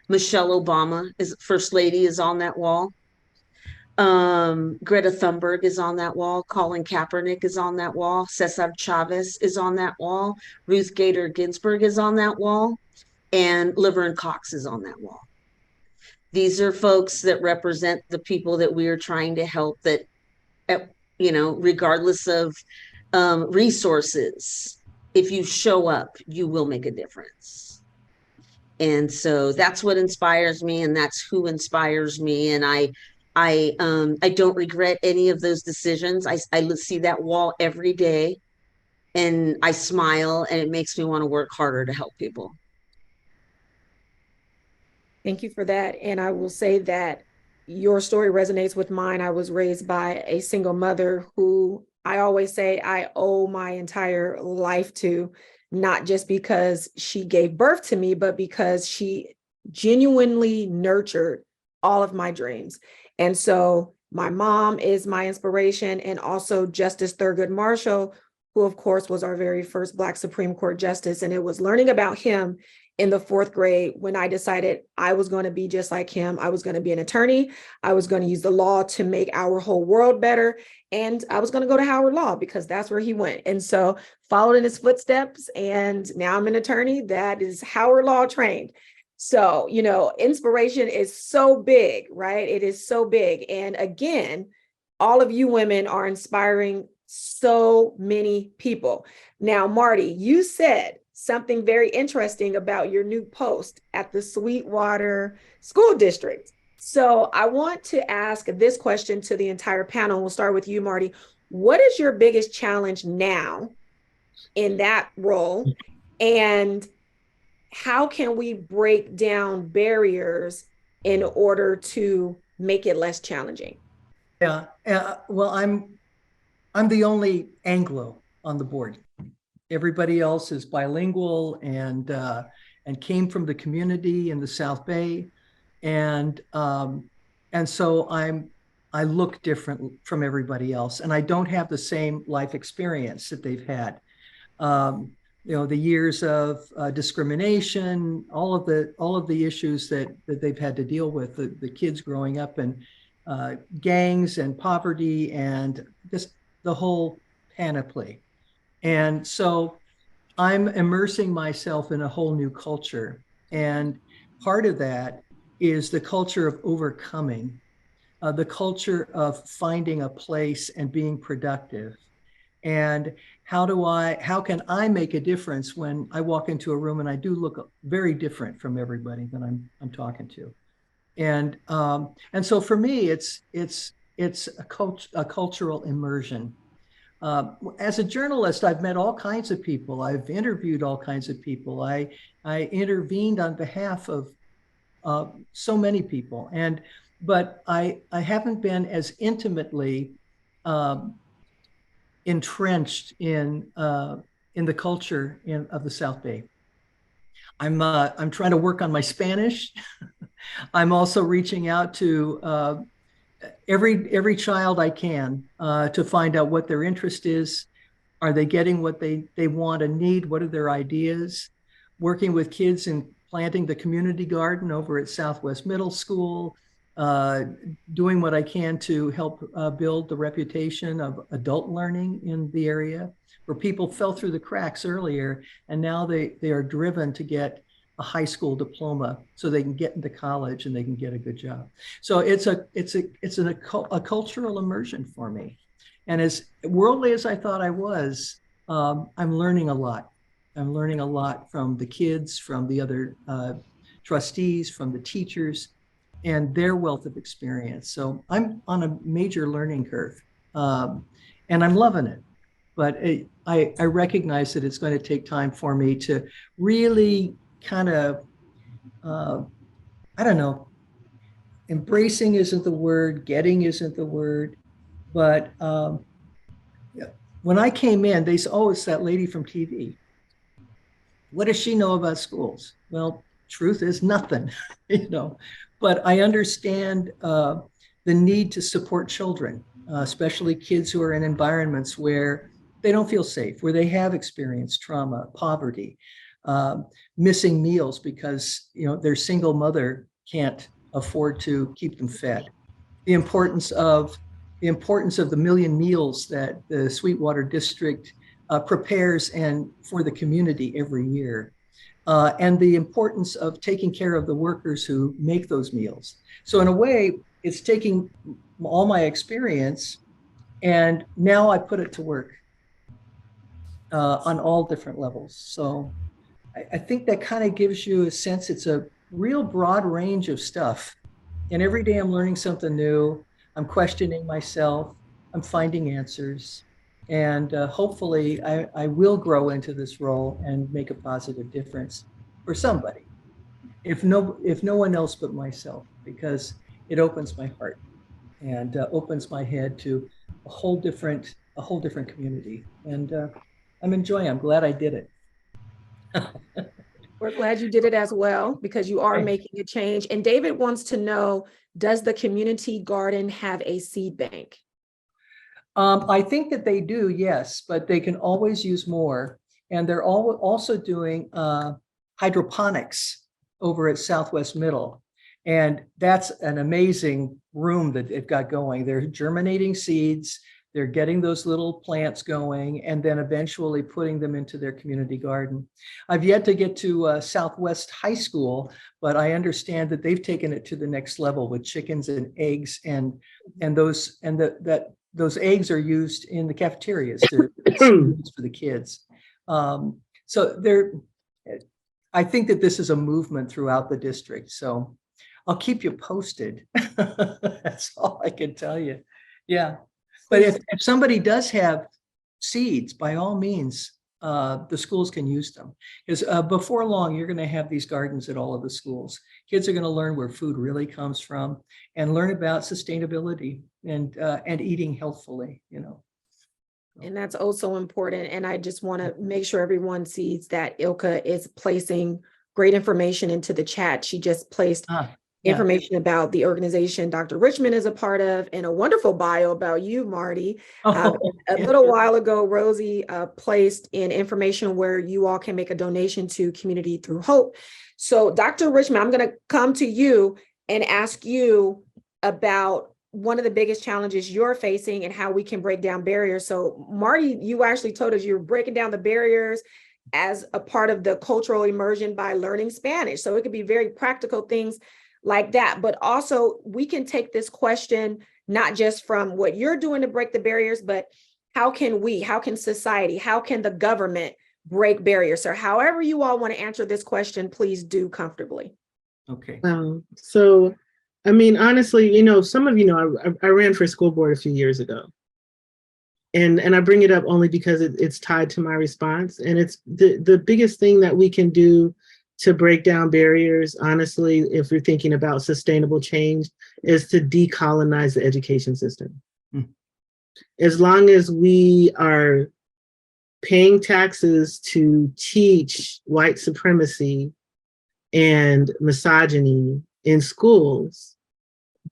Michelle Obama, First Lady, is on that wall. Greta Thunberg is on that wall. Colin Kaepernick is on that wall. Cesar Chavez is on that wall. Ruth Gator Ginsburg is on that wall. And Laverne Cox is on that wall. These are folks that represent the people that we are trying to help, that, regardless of resources, if you show up, you will make a difference. And so that's what inspires me, and that's who inspires me. And I don't regret any of those decisions. I see that wall every day, and I smile, and it makes me want to work harder to help people. Thank you for that. And I will say that your story resonates with mine. I was raised by a single mother who I always say I owe my entire life to, not just because she gave birth to me, but because she genuinely nurtured all of my dreams. And so my mom is my inspiration, and also Justice Thurgood Marshall, who of course was our very first Black Supreme Court justice. And it was learning about him in the 4th grade when I decided I was going to be just like him. I was going to be an attorney. I was going to use the law to make our whole world better. And I was going to go to Howard Law because that's where he went. And so followed in his footsteps. And now I'm an attorney that is Howard Law trained. So, inspiration is so big, right? It is so big. And again, all of you women are inspiring so many people. Now, Marti, you said something very interesting about your new post at the Sweetwater School District. So I want to ask this question to the entire panel. We'll start with you, Marti. What is your biggest challenge now in that role? And how can we break down barriers in order to make it less challenging? Yeah, well, I'm the only Anglo on the board. Everybody else is bilingual and came from the community in the South Bay, and so I'm I look different from everybody else, and I don't have the same life experience that they've had. The years of discrimination, all of the issues that they've had to deal with, the kids growing up in gangs and poverty and just the whole panoply. And so I'm immersing myself in a whole new culture. And part of that is the culture of overcoming, the culture of finding a place and being productive. And how can I make a difference when I walk into a room and I do look very different from everybody that I'm talking to. And so for me, it's a cultural immersion. As a journalist, I've met all kinds of people. I've interviewed all kinds of people. I intervened on behalf of so many people, but I haven't been as intimately entrenched in the culture of the South Bay. I'm trying to work on my Spanish. I'm also reaching out to every child I can to find out what their interest is. Are they getting what they want and need? What are their ideas? Working with kids and planting the community garden over at Southwest Middle School, doing what I can to help build the reputation of adult learning in the area, where people fell through the cracks earlier, and now they are driven to get a high school diploma so they can get into college and they can get a good job. So it's a cultural immersion for me. And as worldly as I thought I was, I'm learning a lot. I'm learning a lot from the kids, from the other trustees, from the teachers, and their wealth of experience. So I'm on a major learning curve, and I'm loving it. But I recognize that it's going to take time for me to really kind of, I don't know, embracing isn't the word, getting isn't the word, but when I came in, they said, oh, it's that lady from TV. What does she know about schools? Well, truth is nothing, but I understand the need to support children, especially kids who are in environments where they don't feel safe, where they have experienced trauma, poverty, missing meals because their single mother can't afford to keep them fed. The importance of the million meals that the Sweetwater district prepares and for the community every year, and the importance of taking care of the workers who make those meals. So in a way, it's taking all my experience and now I put it to work on all different levels. So I think that kind of gives you a sense. It's a real broad range of stuff. And every day I'm learning something new. I'm questioning myself. I'm finding answers. And hopefully I will grow into this role and make a positive difference for somebody, if no one else but myself, because it opens my heart and opens my head to a whole different community. And I'm glad I did it. We're glad you did it as well, because you are making a change. And David wants to know, does the community garden have a seed bank? I think that they do, yes, but they can always use more. And they're also doing hydroponics over at Southwest Middle. And that's an amazing room that they've got going. They're germinating seeds. They're getting those little plants going and then eventually putting them into their community garden. I've yet to get to Southwest High School, but I understand that they've taken it to the next level with chickens and eggs, and those eggs are used in the cafeterias for the kids. So I think that this is a movement throughout the district. So I'll keep you posted. That's all I can tell you. Yeah. But if somebody does have seeds, by all means, the schools can use them. Because before long, you're going to have these gardens at all of the schools. Kids are going to learn where food really comes from and learn about sustainability and eating healthfully, And that's also important. And I just want to make sure everyone sees that Ilka is placing great information into the chat. She just placed information about the organization Dr. Richmond is a part of, and a wonderful bio about you, Marti. A little while ago, Rosie placed in information where you all can make a donation to Community Through Hope. So Dr. Richmond, I'm going to come to you and ask you about one of the biggest challenges you're facing and how we can break down barriers. So Marti, you actually told us you're breaking down the barriers as a part of the cultural immersion by learning Spanish. So it could be very practical things like that, but also we can take this question not just from what you're doing to break the barriers, but how can society, how can the government break barriers? So however you all want to answer this question, please do comfortably. Okay. So, I mean, honestly, some of you know, I ran for school board a few years ago. And I bring it up only because it's tied to my response. And it's the biggest thing that we can do to break down barriers, honestly, if we're thinking about sustainable change, is to decolonize the education system. As long as we are paying taxes to teach white supremacy and misogyny in schools,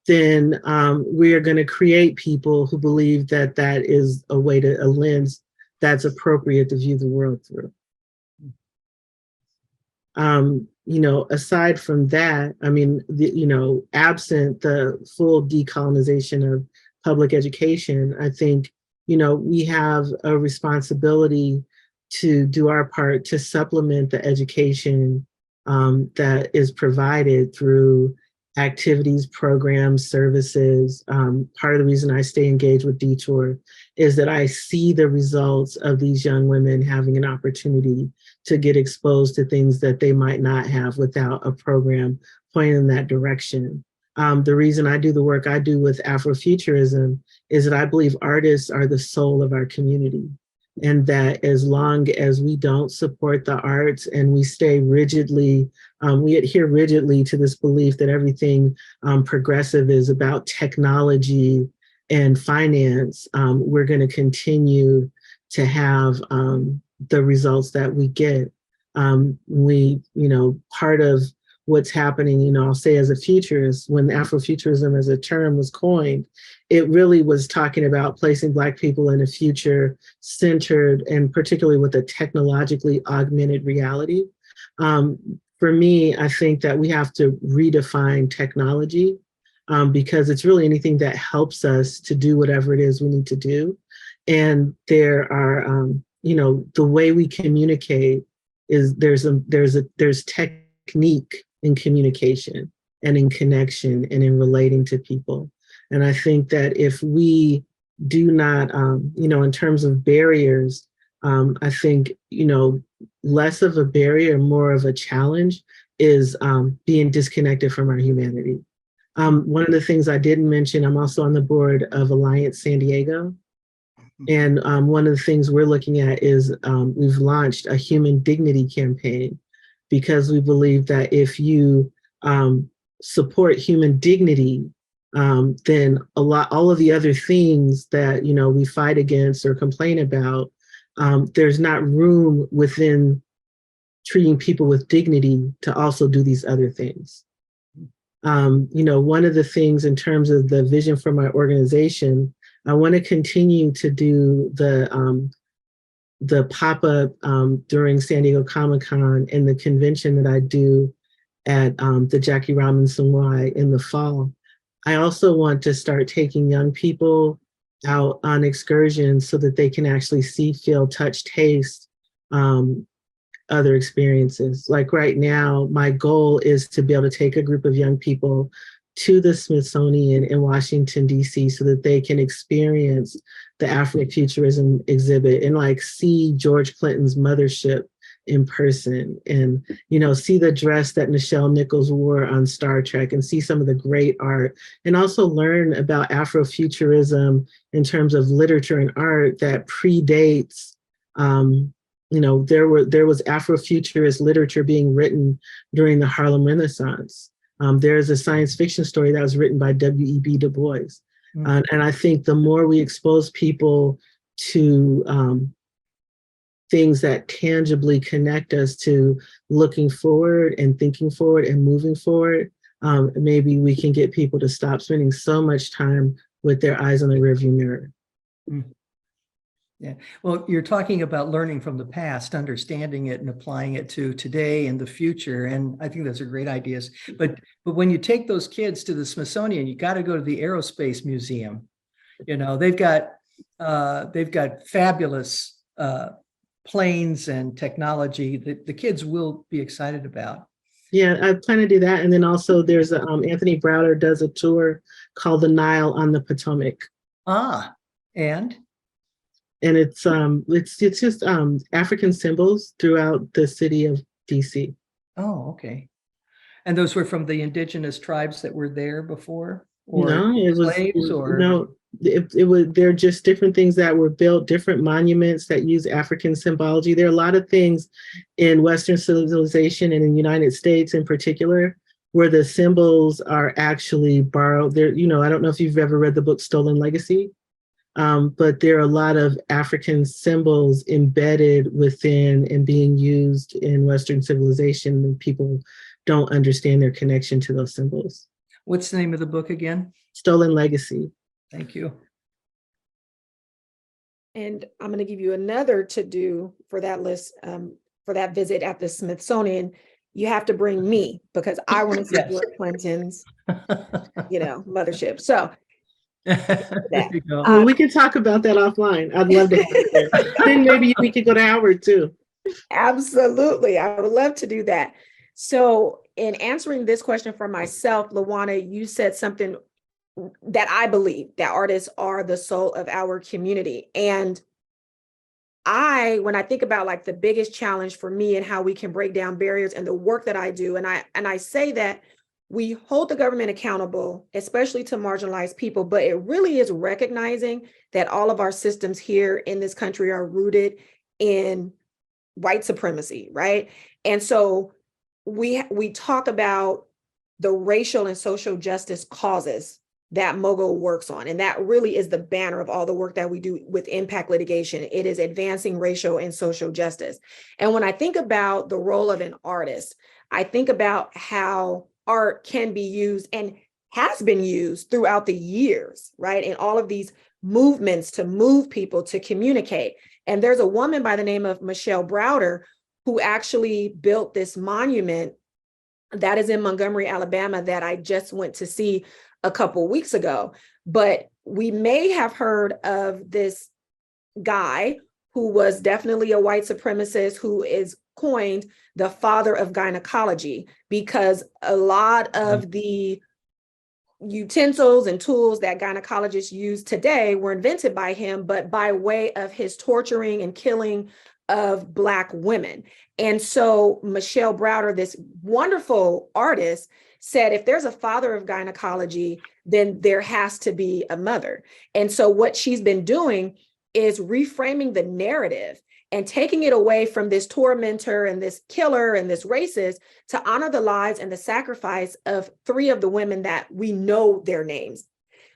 then we are going to create people who believe that that is a lens that's appropriate to view the world through. Aside from that, I mean, absent the full decolonization of public education, I think, we have a responsibility to do our part to supplement the education that is provided through activities, programs, services. Part of the reason I stay engaged with Detour is that I see the results of these young women having an opportunity to get exposed to things that they might not have without a program pointing in that direction. The reason I do the work I do with Afro-futurism is that I believe artists are the soul of our community. And that as long as we don't support the arts and we stay rigidly, we adhere rigidly to this belief that everything progressive is about technology and finance, we're going to continue to have the results that we get. Part of what's happening, I'll say as a futurist, when Afrofuturism as a term was coined, it really was talking about placing Black people in a future centered and particularly with a technologically augmented reality. For me, I think that we have to redefine technology because it's really anything that helps us to do whatever it is we need to do. And there are, the way we communicate is there's technique in communication and in connection and in relating to people. And I think that if we do not, in terms of barriers, I think, less of a barrier, more of a challenge is being disconnected from our humanity. One of the things I didn't mention, I'm also on the board of Alliance San Diego. And one of the things we're looking at is we've launched a human dignity campaign because we believe that if you support human dignity, then all of the other things that we fight against or complain about, there's not room within treating people with dignity to also do these other things. One of the things in terms of the vision for my organization, I want to continue to do the pop-up during San Diego Comic-Con and the convention that I do at the Jackie Robinson Y in the fall. I also want to start taking young people out on excursions so that they can actually see, feel, touch, taste other experiences. Like right now, my goal is to be able to take a group of young people to the Smithsonian in Washington, D.C. so that they can experience the Afro-futurism exhibit and see George Clinton's mothership in person and, see the dress that Nichelle Nichols wore on Star Trek and see some of the great art and also learn about Afro-futurism in terms of literature and art that predates, there was Afro-futurist literature being written during the Harlem Renaissance. There's a science fiction story that was written by W.E.B. Du Bois. And I think the more we expose people to things that tangibly connect us to looking forward and thinking forward and moving forward, maybe we can get people to stop spending so much time with their eyes on the rearview mirror. Yeah. Well, you're talking about learning from the past, understanding it and applying it to today and the future. And I think those are great ideas. But when you take those kids to the Smithsonian, you got to go to the Aerospace Museum. You know, they've got fabulous planes and technology that the kids will be excited about. Yeah, I plan to do that. And then also there's Anthony Browder does a tour called The Nile on the Potomac. And it's just African symbols throughout the city of DC. Oh, okay. And those were from the indigenous tribes that were there before? Or no, it was slaves or no, it was, they're just different things that were built, different monuments that use African symbology. There are a lot of things in Western civilization and in the United States in particular where the symbols are actually borrowed. There, you know, I don't know if you've ever read the book Stolen Legacy. But there are a lot of African symbols embedded within and being used in Western civilization, and people don't understand their connection to those symbols. What's the name of the book again? Stolen Legacy. Thank you. And I'm going to give you another to do for that list, for that visit at the Smithsonian. You have to bring me because I want to see Bill Clinton's, mothership. So well, we can talk about that offline. I'd love to have it there. Then maybe we could go to Howard too. Absolutely. I would love to do that. So in answering this question for myself, Lawana, you said something that I believe that artists are the soul of our community. And when I think about like the biggest challenge for me and how we can break down barriers and the work that I do, and I say that we hold the government accountable, especially to marginalized people, but it really is recognizing that all of our systems here in this country are rooted in white supremacy, right? And so we talk about the racial and social justice causes that MOGO works on. And that really is the banner of all the work that we do with impact litigation. It is advancing racial and social justice. And when I think about the role of an artist, I think about how art can be used and has been used throughout the years, right? In all of these movements to move people to communicate. And there's a woman by the name of Michelle Browder who actually built this monument that is in Montgomery, Alabama, that I just went to see a couple weeks ago. But we may have heard of this guy who was definitely a white supremacist who is coined the father of gynecology, because a lot of the utensils and tools that gynecologists use today were invented by him, but by way of his torturing and killing of Black women. And so Michelle Browder, this wonderful artist, said, if there's a father of gynecology, then there has to be a mother. And so what she's been doing is reframing the narrative and taking it away from this tormentor and this killer and this racist to honor the lives and the sacrifice of 3 of the women that we know their names.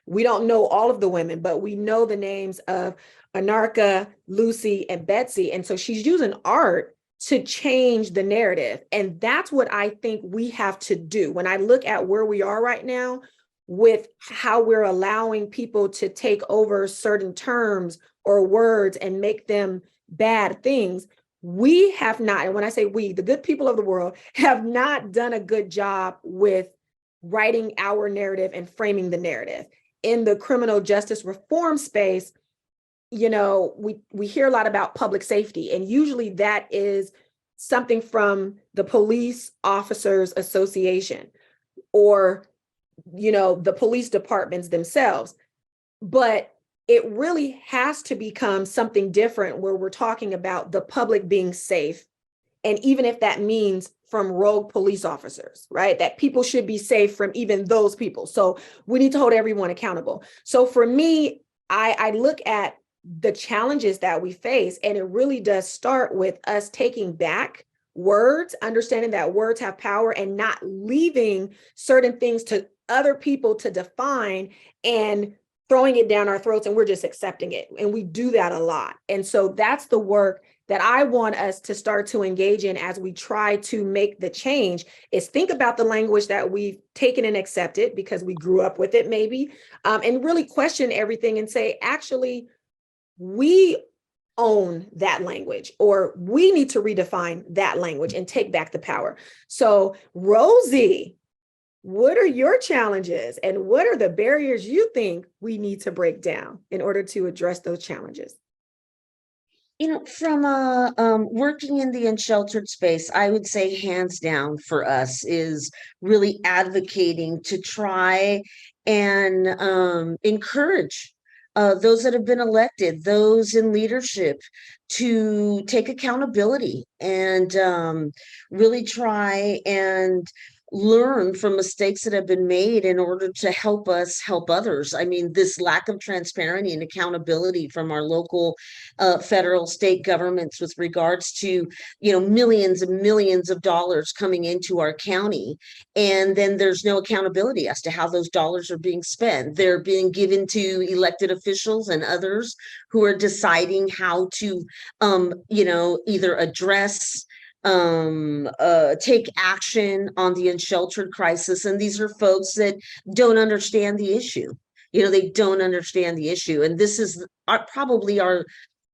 We don't know all of the women, but we know the names of Anarcha, Lucy, and Betsy. And so she's using art to change the narrative. And that's what I think we have to do. When I look at where we are right now with how we're allowing people to take over certain terms or words and make them bad things, we have not, and when I say we, the good people of the world have not done a good job with writing our narrative and framing the narrative. In the criminal justice reform space, we hear a lot about public safety, and usually that is something from the Police Officers Association or, the police departments themselves. But it really has to become something different where we're talking about the public being safe. And even if that means from rogue police officers, right? That people should be safe from even those people. So we need to hold everyone accountable. So for me, I look at the challenges that we face, and it really does start with us taking back words, understanding that words have power, and not leaving certain things to other people to define and throwing it down our throats, and we're just accepting it. And we do that a lot. And so that's the work that I want us to start to engage in as we try to make the change is think about the language that we've taken and accepted because we grew up with it maybe, and really question everything and say, actually, we own that language, or we need to redefine that language and take back the power. So Rosie, what are your challenges and what are the barriers you think we need to break down in order to address those challenges? From working in the unsheltered space, I would say hands down for us is really advocating to try and encourage those that have been elected, those in leadership, to take accountability and really try and learn from mistakes that have been made in order to help us help others. I mean, this lack of transparency and accountability from our local, federal, state governments with regards to, millions and millions of dollars coming into our county. And then there's no accountability as to how those dollars are being spent. They're being given to elected officials and others who are deciding how to, either address take action on the unsheltered crisis. And these are folks that don't understand the issue. They don't understand the issue. And this is probably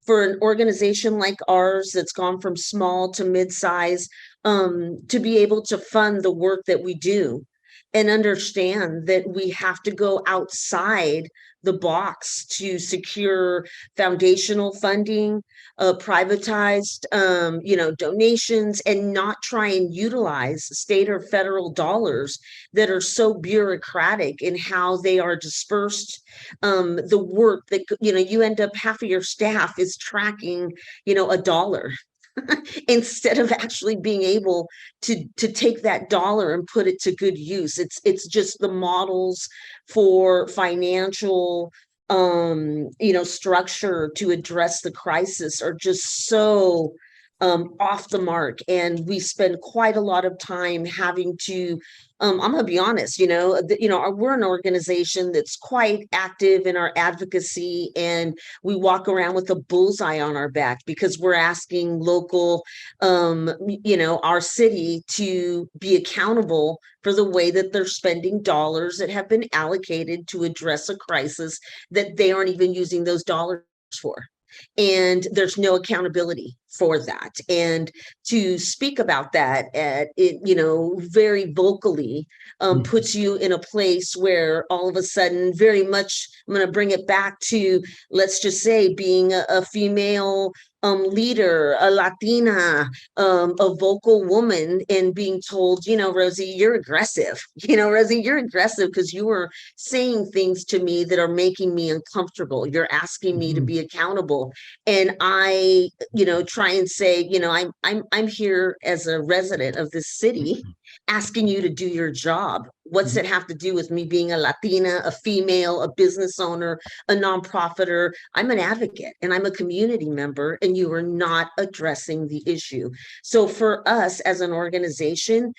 for an organization like ours that's gone from small to mid-size, to be able to fund the work that we do and understand that we have to go outside the box to secure foundational funding, privatized, donations, and not try and utilize state or federal dollars that are so bureaucratic in how they are dispersed. The work that, you end up half of your staff is tracking, a dollar. Instead of actually being able to take that dollar and put it to good use. It's just the models for financial structure to address the crisis are just so off the mark. And we spend quite a lot of time having to I'm going to be honest, we're an organization that's quite active in our advocacy, and we walk around with a bullseye on our back because we're asking local, our city to be accountable for the way that they're spending dollars that have been allocated to address a crisis that they aren't even using those dollars for. And there's no accountability for that. And to speak about that very vocally puts you in a place where all of a sudden, very much, I'm going to bring it back to, let's just say, being a female leader, a Latina, a vocal woman, and being told, Rosie, you're aggressive. Rosie, you're aggressive because you are saying things to me that are making me uncomfortable. You're asking me to be accountable. And I, try and say, I'm here as a resident of this city asking you to do your job. What's it have to do with me being a Latina, a female, a business owner, a nonprofiter? I'm an advocate and I'm a community member, and you are not addressing the issue. So for us as an organization,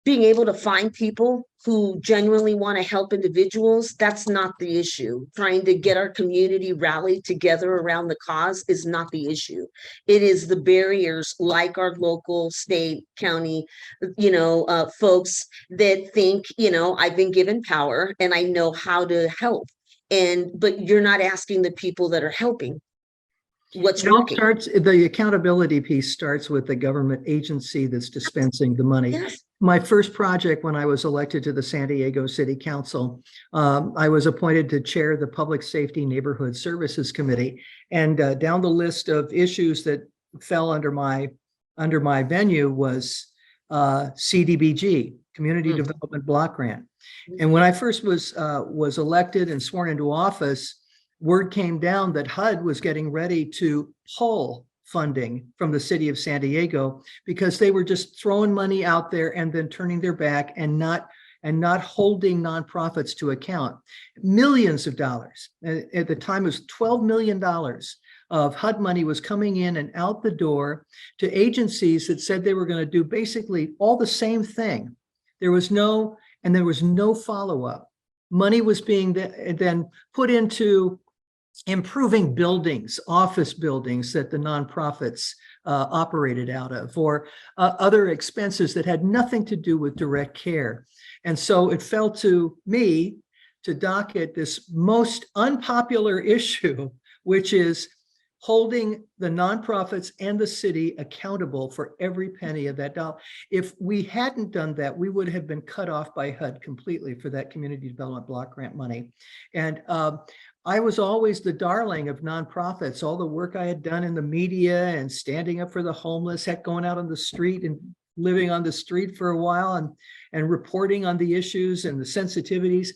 being able to find people who genuinely want to help individuals, that's not the issue. Trying to get our community rallied together around the cause is not the issue. It is the barriers like our local, state, county, folks that think, I've been given power and I know how to help. But you're not asking the people that are helping what's working. The accountability piece starts with the government agency that's dispensing the money. Yes. My first project when I was elected to the San Diego City Council, I was appointed to chair the Public Safety Neighborhood Services Committee. And down the list of issues that fell under my venue was CDBG, Community Development Block Grant. And when I first was elected and sworn into office, word came down that HUD was getting ready to pull funding from the city of San Diego because they were just throwing money out there and then turning their back and not holding nonprofits to account. Millions of dollars. At the time, it was $12 million of HUD money was coming in and out the door to agencies that said they were going to do basically all the same thing. There was no follow-up. Money was being then put into improving buildings, office buildings that the nonprofits operated out of, or other expenses that had nothing to do with direct care. And so it fell to me to docket this most unpopular issue, which is holding the nonprofits and the city accountable for every penny of that dollar. If we hadn't done that, we would have been cut off by HUD completely for that community development block grant money. And I was always the darling of nonprofits. All the work I had done in the media and standing up for the homeless, heck, going out on the street and living on the street for a while and reporting on the issues and the sensitivities.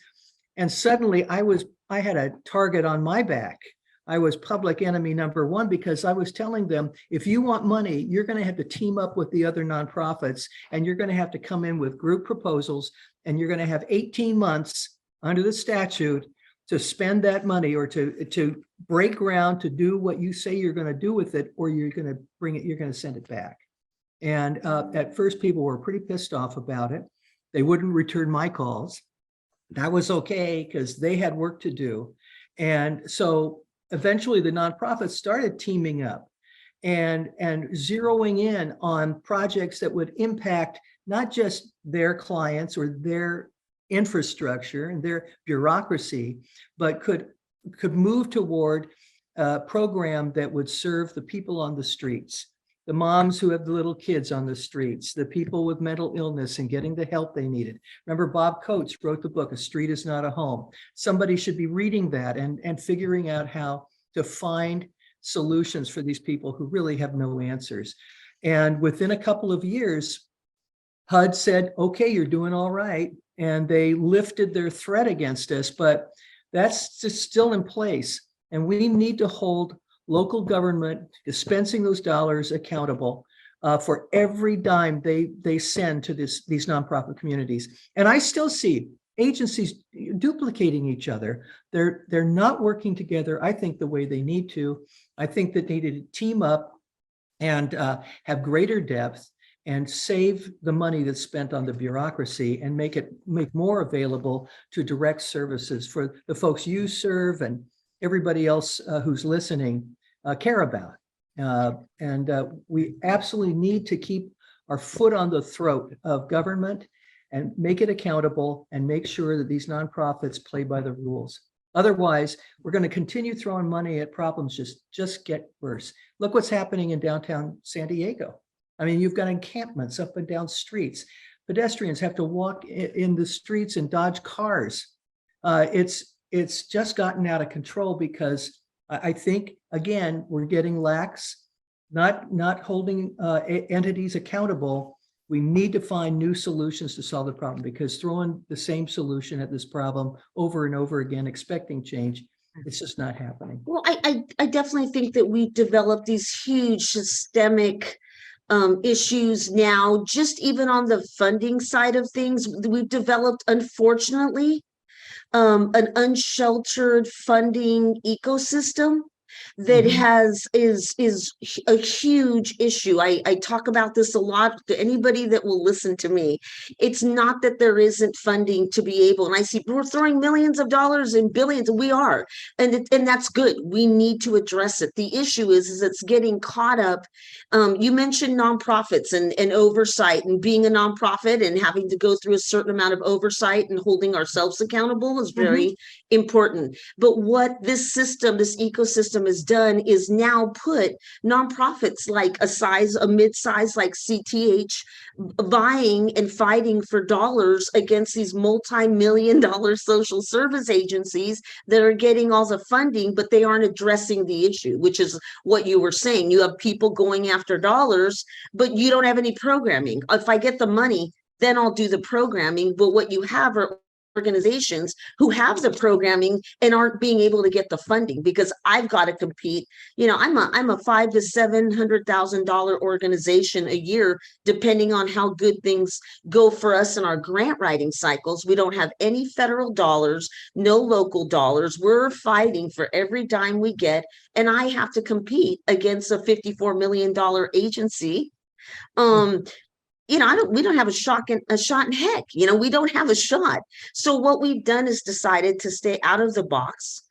And suddenly I had a target on my back. I was public enemy number one, because I was telling them, if you want money, you're going to have to team up with the other nonprofits, and you're going to have to come in with group proposals, and you're going to have 18 months under the statute to spend that money, or to break ground, to do what you say you're going to do with it, or you're going to bring it, you're going to send it back. And at first people were pretty pissed off about it. They wouldn't return my calls. That was okay, because they had work to do. And so eventually the nonprofits started teaming up and zeroing in on projects that would impact not just their clients or their infrastructure and their bureaucracy, but could move toward a program that would serve the people on the streets, the moms who have the little kids on the streets, the people with mental illness and getting the help they needed. Remember, Bob Coates wrote the book, A Street Is Not a Home. Somebody should be reading that and figuring out how to find solutions for these people who really have no answers. And within a couple of years, HUD said, okay, you're doing all right. And they lifted their threat against us, but that's just still in place. And we need to hold local government dispensing those dollars accountable for every dime they send to these nonprofit communities. And I still see agencies duplicating each other. They're not working together, I think, the way they need to. I think that they need to team up and have greater depth and save the money that's spent on the bureaucracy and make more available to direct services for the folks you serve and everybody else who's listening care about. We absolutely need to keep our foot on the throat of government and make it accountable and make sure that these nonprofits play by the rules. Otherwise, we're going to continue throwing money at problems just get worse. Look what's happening in downtown San Diego. I mean, you've got encampments up and down streets. Pedestrians have to walk in the streets and dodge cars. It's just gotten out of control because I think, again, we're getting lax, not holding entities accountable. We need to find new solutions to solve the problem, because throwing the same solution at this problem over and over again, expecting change, it's just not happening. Well, I definitely think that we developed these huge systemic issues now, just even on the funding side of things. We've developed, unfortunately, an unsheltered funding ecosystem that is a huge issue. I talk about this a lot to anybody that will listen to me. It's not that there isn't funding to be able, and I see we're throwing millions of dollars and billions, and we are, and that's good. We need to address it. The issue is it's getting caught up. You mentioned nonprofits and oversight, and being a nonprofit and having to go through a certain amount of oversight and holding ourselves accountable is very important. But what this ecosystem has done is now put nonprofits like a mid-size like CTH vying and fighting for dollars against these multi-million-dollar social service agencies that are getting all the funding, but they aren't addressing the issue, which is what you were saying. You have people going after dollars, but you don't have any programming. If I get the money, then I'll do the programming. But what you have are organizations who have the programming and aren't being able to get the funding, because I've got to compete. You know, I'm a $500,000 to $700,000 organization a year, depending on how good things go for us in our grant writing cycles. We don't have any federal dollars, no local dollars. We're fighting for every dime we get, and I have to compete against a $54 million agency. We don't have a shot in heck. We don't have a shot. So what we've done is decided to stay out of the box.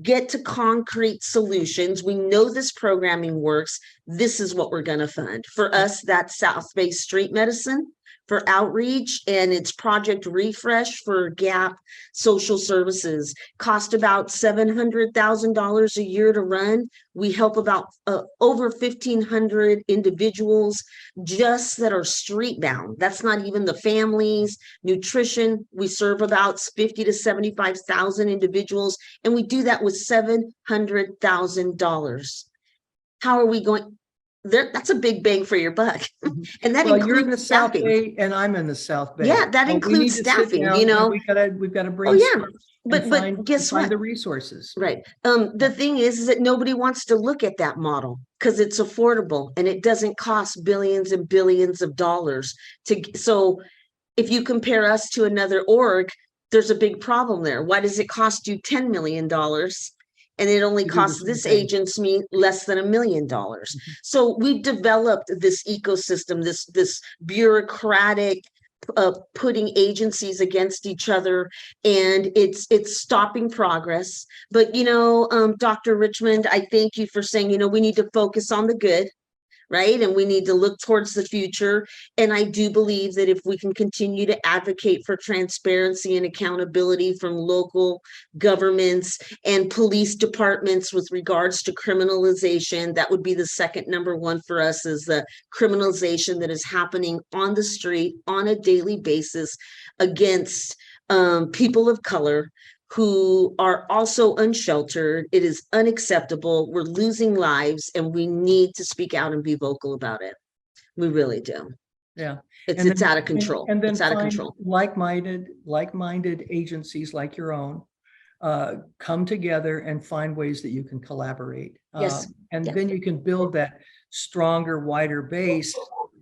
get to concrete solutions. We know this programming works. This is what we're going to fund. For us, that's South Bay Street Medicine for outreach, and it's Project Refresh for GAP Social Services. Cost about $700,000 a year to run. We help about over 1,500 individuals just that are street bound. That's not even the families, nutrition. We serve about 50 to 75,000 individuals, and we do that with $700,000. How are we going? That's a big bang for your buck. And that Well, you're in the includes South staffing. Bay and I'm in the South Bay. Yeah, that So we includes need to sit staffing, down you and know. we've got to Oh brainstorm. yeah, and but guess find what? the resources. Right. The thing is that nobody wants to look at that model because it's affordable and it doesn't cost billions and billions of dollars to. So if you compare us to another org, there's a big problem there. Why does it cost you $10 million? And it only To do the costs same this thing. agency less than $1 million. So we've developed this ecosystem, this bureaucratic putting agencies against each other, and it's stopping progress. But Dr. Richmond, I thank you for saying, we need to focus on the good, right? And we need to look towards the future. And I do believe that if we can continue to advocate for transparency and accountability from local governments and police departments with regards to criminalization, that would be the second number one for us, is the criminalization that is happening on the street on a daily basis against people of color who are also unsheltered. It is unacceptable. We're losing lives, and we need to speak out and be vocal about it. We really do. Yeah. It's out of control. And then It's out of find control. like-minded agencies like your own, come together and find ways that you can collaborate. Yes. And Yes. then you can build that stronger, wider base,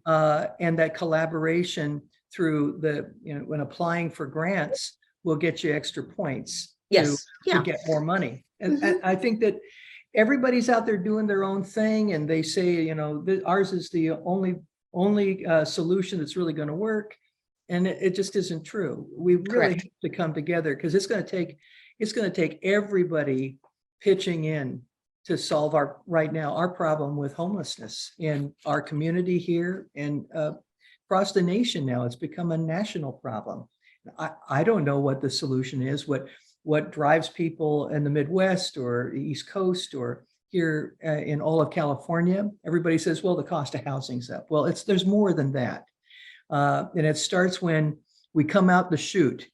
and that collaboration through when applying for grants will get you extra points Yes. to get more money. And I think that everybody's out there doing their own thing, and they say, ours is the only solution that's really going to work. And it just isn't true. We really Correct. have to come together, because it's going to take everybody pitching in to solve our problem with homelessness in our community here and across the nation. Now it's become a national problem. I don't know what the solution is, what drives people in the Midwest or East Coast or here in all of California. Everybody says, well, the cost of housing's up. Well, there's more than that. And it starts when we come out the chute,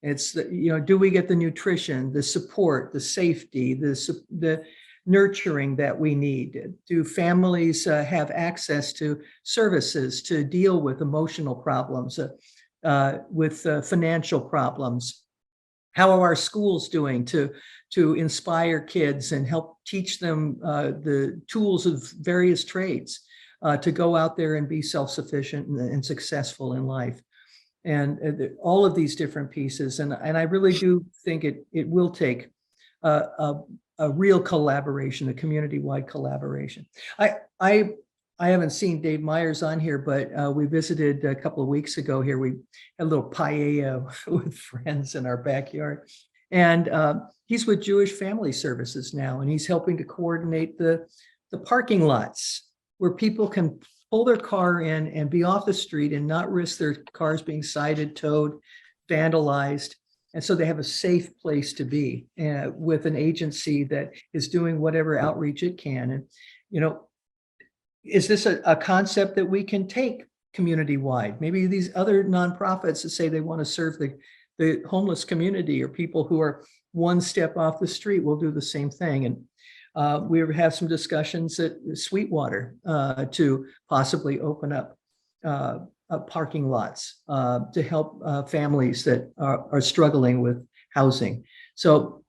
it's, do we get the nutrition, the support, the safety, the nurturing that we need? Do families have access to services to deal with emotional problems, with financial problems? How are our schools doing to inspire kids and help teach them the tools of various trades to go out there and be self-sufficient and successful in life? And all of these different pieces. And I really do think it will take a real collaboration, a community-wide collaboration. I haven't seen Dave Myers on here, but we visited a couple of weeks ago here. We had a little paella with friends in our backyard. And he's with Jewish Family Services now, and he's helping to coordinate the parking lots where people can pull their car in and be off the street and not risk their cars being cited, towed, vandalized. And so they have a safe place to be with an agency that is doing whatever outreach it can. And, is this a concept that we can take community-wide? Maybe these other nonprofits that say they want to serve the homeless community or people who are one step off the street will do the same thing. And we have some discussions at Sweetwater to possibly open up parking lots to help families that are struggling with housing. So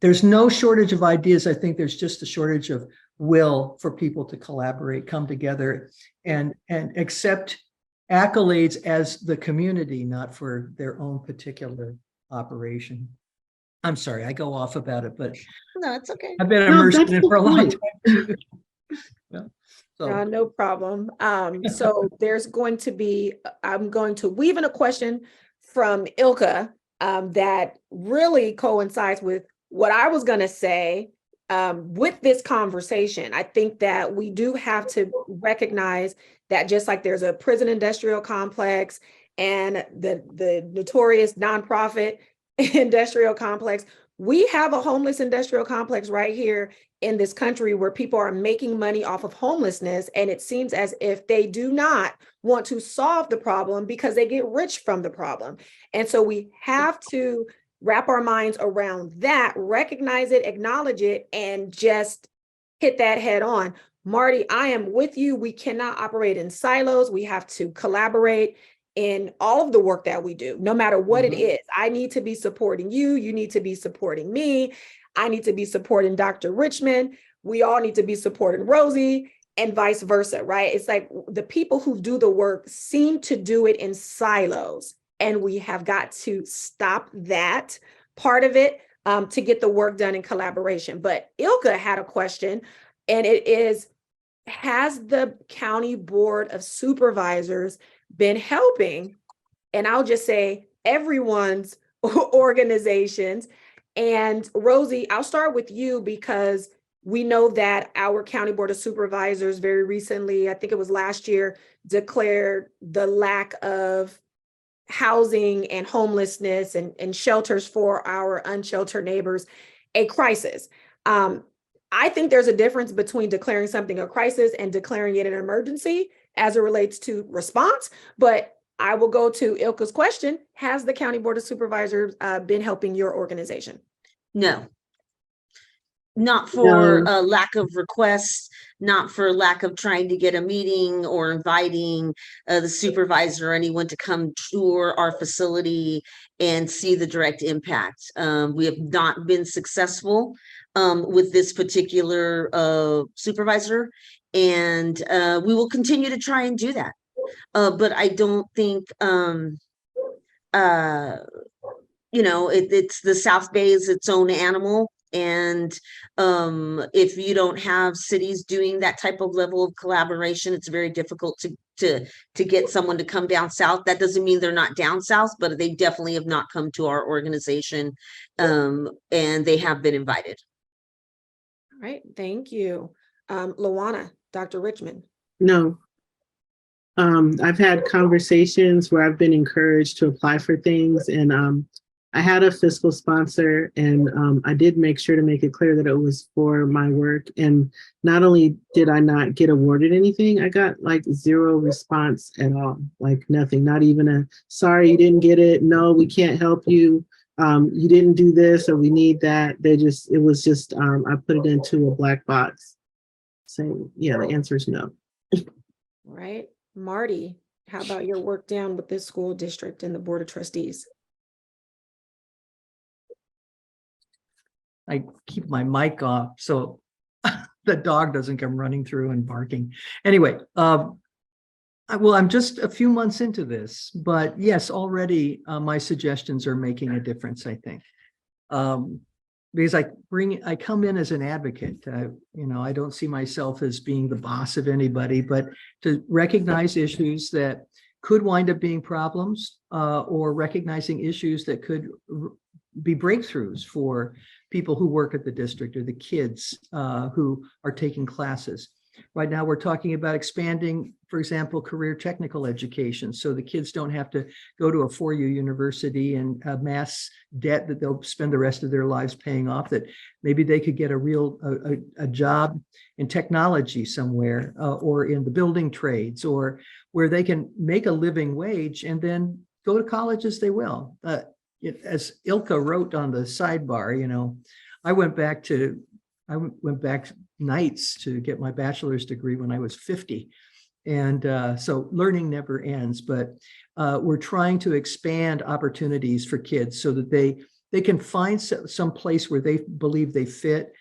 there's no shortage of ideas. I think there's just a shortage of will for people to collaborate, come together, and accept accolades as the community, not for their own particular operation. I'm sorry, I go off about it, but No, it's okay. I've been immersed in it for a long point. time too. Yeah. So No problem. So there's going to be, I'm going to weave in a question from Ilka that really coincides with what I was going to say with this conversation. I think that we do have to recognize that just like there's a prison industrial complex and the notorious nonprofit industrial complex, we have a homeless industrial complex right here in this country where people are making money off of homelessness. And it seems as if they do not want to solve the problem because they get rich from the problem. And so we have to wrap our minds around that, recognize it, acknowledge it, and just hit that head on. Marti, I am with you. We cannot operate in silos. We have to collaborate in all of the work that we do, no matter what it is. I need to be supporting you. You need to be supporting me. I need to be supporting Dr. Richmond. We all need to be supporting Rosie, and vice versa, right? It's like the people who do the work seem to do it in silos, and we have got to stop that part of it to get the work done in collaboration. But Ilka had a question, and it is, has the County Board of Supervisors been helping? And I'll just say everyone's organizations. And Rosie, I'll start with you because we know that our County Board of Supervisors very recently, I think it was last year, declared the lack of housing and homelessness and shelters for our unsheltered neighbors a crisis. I think there's a difference between declaring something a crisis and declaring it an emergency as it relates to response. But I will go to Ilka's question. Has the County Board of Supervisors been helping your organization? No. Not for a lack of requests, not for lack of trying to get a meeting or inviting the supervisor or anyone to come tour our facility and see the direct impact. We have not been successful with this particular supervisor, and we will continue to try and do that. But I don't think, it's the South Bay is its own animal. And if you don't have cities doing that type of level of collaboration, it's very difficult to get someone to come down south. That doesn't mean they're not down south, but they definitely have not come to our organization, and they have been invited. All right, thank you. Lawana, Dr. Richmond. No. I've had conversations where I've been encouraged to apply for things, and I had a fiscal sponsor, and I did make sure to make it clear that it was for my work. And not only did I not get awarded anything, I got like zero response at all, like nothing, not even a, sorry, you didn't get it. No, we can't help you. You didn't do this, or we need that. It was just, I put it into a black box. So yeah, the answer is no. Right. Marti, how about your work down with this school district and the Board of Trustees? I keep my mic off so the dog doesn't come running through and barking. Anyway, well, I'm just a few months into this, but yes, already my suggestions are making a difference, I think. Because I come in as an advocate. I don't see myself as being the boss of anybody, but to recognize issues that could wind up being problems, or recognizing issues that could be breakthroughs for people who work at the district or the kids who are taking classes. Right now, we're talking about expanding, for example, career technical education, so the kids don't have to go to a four-year university and amass debt that they'll spend the rest of their lives paying off, that maybe they could get a job in technology somewhere, or in the building trades, or where they can make a living wage and then go to college as they will. As Ilka wrote on the sidebar, I went back nights to get my bachelor's degree when I was 50. And so learning never ends, but we're trying to expand opportunities for kids so that they can find some place where they believe they fit,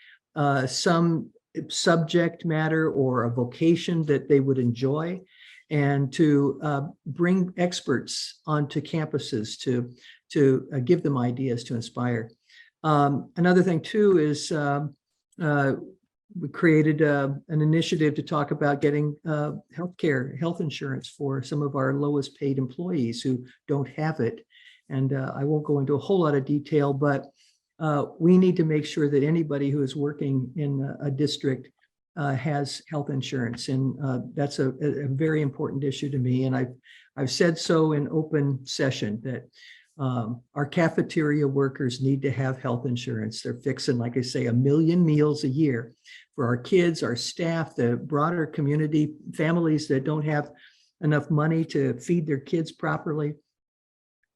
some subject matter or a vocation that they would enjoy, and to bring experts onto campuses to give them ideas to inspire. Another thing too is we created an initiative to talk about getting health insurance for some of our lowest paid employees who don't have it. And I won't go into a whole lot of detail, but we need to make sure that anybody who is working in a district has health insurance. And that's a very important issue to me. And I've said so in open session that our cafeteria workers need to have health insurance. They're fixing, like I say, 1 million meals a year for our kids, our staff, the broader community, families that don't have enough money to feed their kids properly.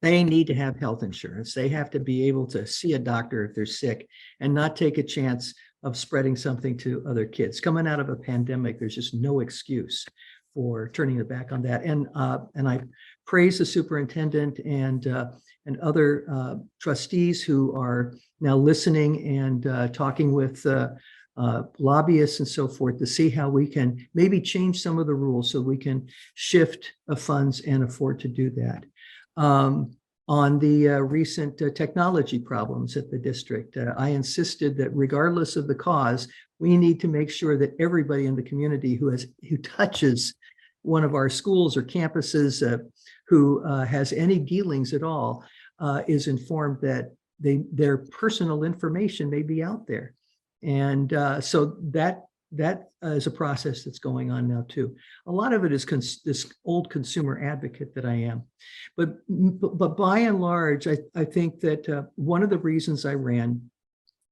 They need to have health insurance. They have to be able to see a doctor if they're sick and not take a chance of spreading something to other kids. Coming out of a pandemic, there's just no excuse for turning the back on that. And I praise the superintendent and other trustees who are now listening and talking with lobbyists and so forth to see how we can maybe change some of the rules so we can shift funds and afford to do that. On the recent technology problems at the district, I insisted that regardless of the cause, we need to make sure that everybody in the community who touches one of our schools or campuses, who has any dealings at all, is informed that their personal information may be out there. And so that is a process that's going on now too. A lot of it is this old consumer advocate that I am, but by and large, I think that one of the reasons I ran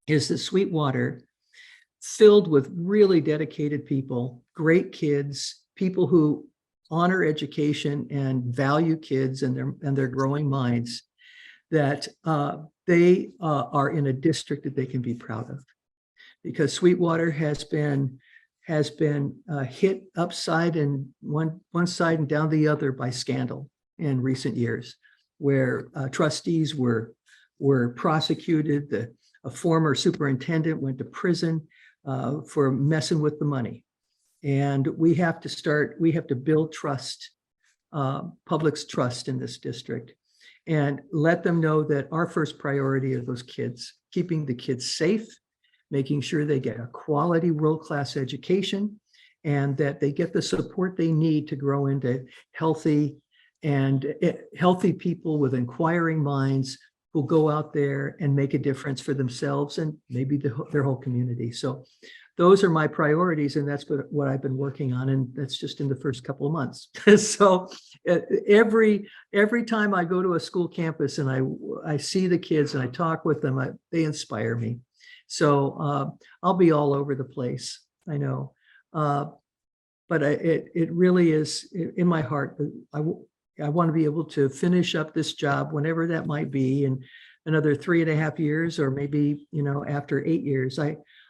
is that Sweetwater, filled with really dedicated people, great kids, people who honor education and value kids and their growing minds, that they are in a district that they can be proud of. Because Sweetwater has been hit upside and one side and down the other by scandal in recent years, where trustees were prosecuted. A former superintendent went to prison for messing with the money. And we have to build trust, public's trust in this district, and let them know that our first priority are those kids, keeping the kids safe, making sure they get a quality world-class education, and that they get the support they need to grow into healthy people with inquiring minds who go out there and make a difference for themselves and maybe their whole community. So those are my priorities, and that's what I've been working on, and that's just in the first couple of months. So every time I go to a school campus and I see the kids and I talk with them, they inspire me. So I'll be all over the place, I know, but it really is in my heart. I want to be able to finish up this job, whenever that might be, in another 3.5 years, or maybe, after 8 years.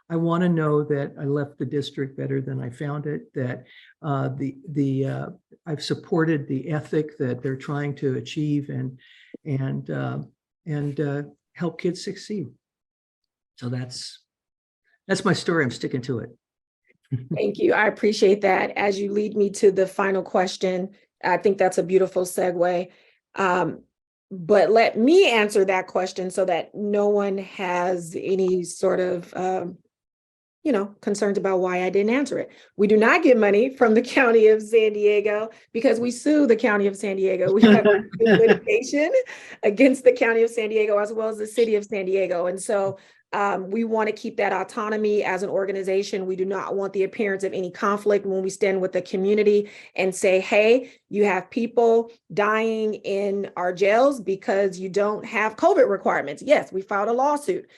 I want to know that I left the district better than I found it, that I've supported the ethic that they're trying to achieve and help kids succeed. So that's my story. I'm sticking to it. Thank you. I appreciate that. As you lead me to the final question, I think that's a beautiful segue. But let me answer that question so that no one has any sort of, concerns about why I didn't answer it. We do not get money from the County of San Diego because we sue the County of San Diego. We have litigation against the County of San Diego as well as the City of San Diego. And so we want to keep that autonomy as an organization. We do not want the appearance of any conflict when we stand with the community and say, hey, you have people dying in our jails because you don't have COVID requirements. Yes, we filed a lawsuit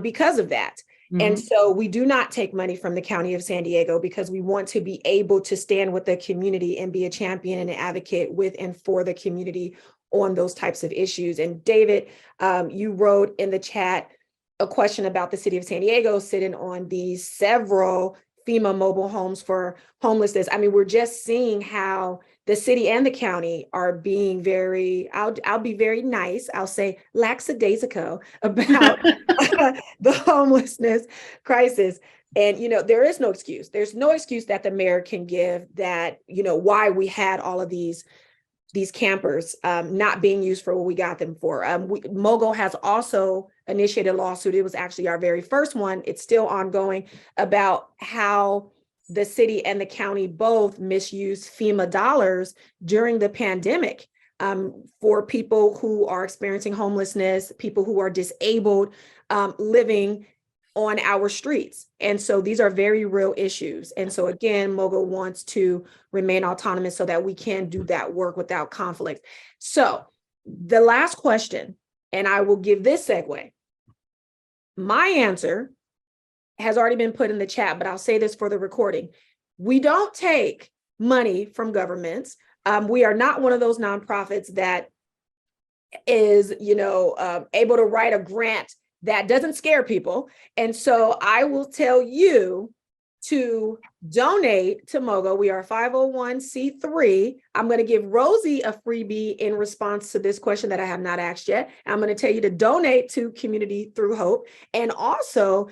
because of that. Mm-hmm. And so we do not take money from the County of San Diego because we want to be able to stand with the community and be a champion and an advocate with and for the community on those types of issues. And David, you wrote in the chat a question about the City of San Diego sitting on these several FEMA mobile homes for homelessness. I mean, we're just seeing how the city and the county are being very, I'll be very nice, I'll say lackadaisical about the homelessness crisis. And, there is no excuse. There's no excuse that the mayor can give that, why we had all of these campers not being used for what we got them for. MOGO has also initiated a lawsuit. It was actually our very first one. It's still ongoing about how the city and the county both misused FEMA dollars during the pandemic for people who are experiencing homelessness, people who are disabled, living on our streets. And so these are very real issues. And so again, MOGO wants to remain autonomous so that we can do that work without conflict. So the last question, and I will give this segue. My answer has already been put in the chat, but I'll say this for the recording. We don't take money from governments. We are not one of those nonprofits that is, able to write a grant that doesn't scare people. And so I will tell you to donate to MOGO. We are 501c3. I'm going to give Rosie a freebie in response to this question that I have not asked yet. I'm going to tell you to donate to Community Through Hope, and also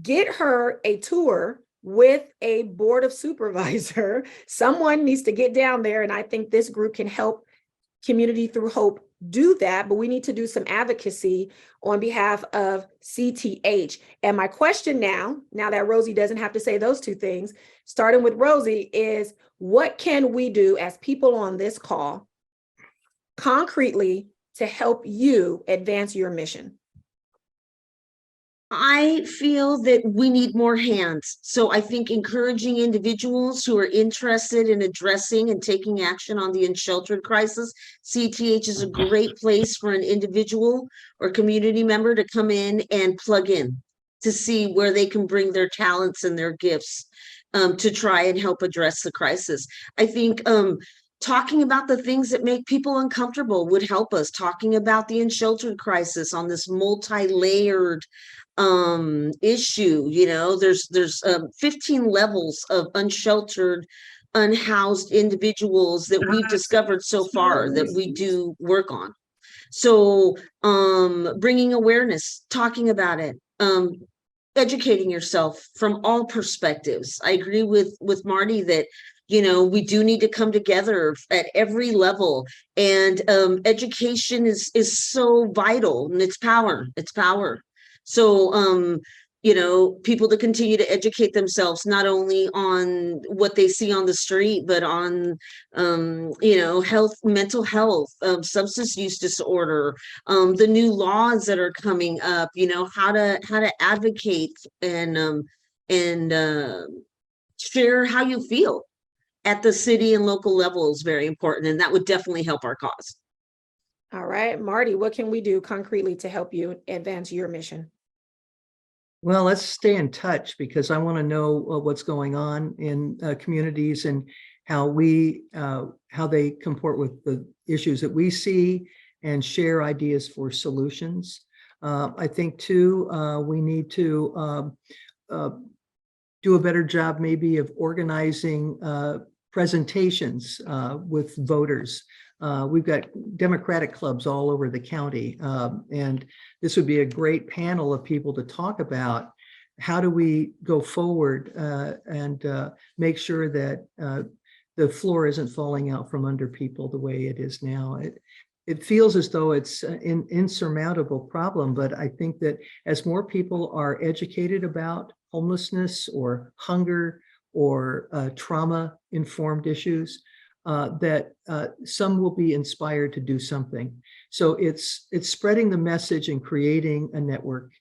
get her a tour with a board of supervisor. Someone needs to get down there, and I think this group can help Community Through Hope do that, but we need to do some advocacy on behalf of CTH. And my question now that Rosie doesn't have to say those two things, starting with Rosie, is what can we do as people on this call concretely to help you advance your mission? I feel that we need more hands. So I think encouraging individuals who are interested in addressing and taking action on the unsheltered crisis, CTH is a great place for an individual or community member to come in and plug in to see where they can bring their talents and their gifts to try and help address the crisis. I think talking about the things that make people uncomfortable would help us. Talking about the unsheltered crisis on this multi-layered issue. There's 15 levels of unsheltered, unhoused individuals that we've discovered so far that we do work on. So bringing awareness, talking about it, educating yourself from all perspectives. I agree with Marti that we do need to come together at every level, and education is so vital, and it's power. So, people to continue to educate themselves, not only on what they see on the street, but on, health, mental health, substance use disorder, the new laws that are coming up, how to advocate and share how you feel at the city and local level is very important. And that would definitely help our cause. All right, Marti, what can we do concretely to help you advance your mission? Well, let's stay in touch, because I want to know what's going on in communities and how they comport with the issues that we see, and share ideas for solutions. I think too, we need to do a better job maybe of organizing presentations with voters. We've got Democratic clubs all over the county, and this would be a great panel of people to talk about how do we go forward and make sure that the floor isn't falling out from under people the way it is now. It feels as though it's an insurmountable problem, but I think that as more people are educated about homelessness or hunger or trauma-informed issues, that some will be inspired to do something. So it's spreading the message and creating a network,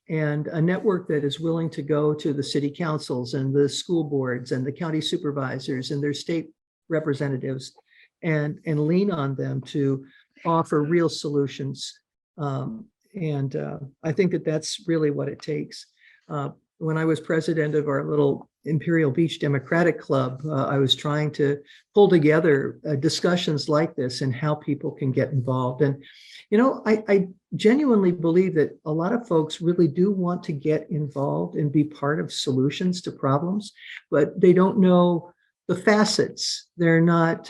and a network that is willing to go to the city councils and the school boards and the county supervisors and their state representatives and lean on them to offer real solutions. And I think that that's really what it takes. When I was president of our little Imperial Beach Democratic Club, I was trying to pull together discussions like this and how people can get involved. And, I genuinely believe that a lot of folks really do want to get involved and be part of solutions to problems, but they don't know the facets. They're not,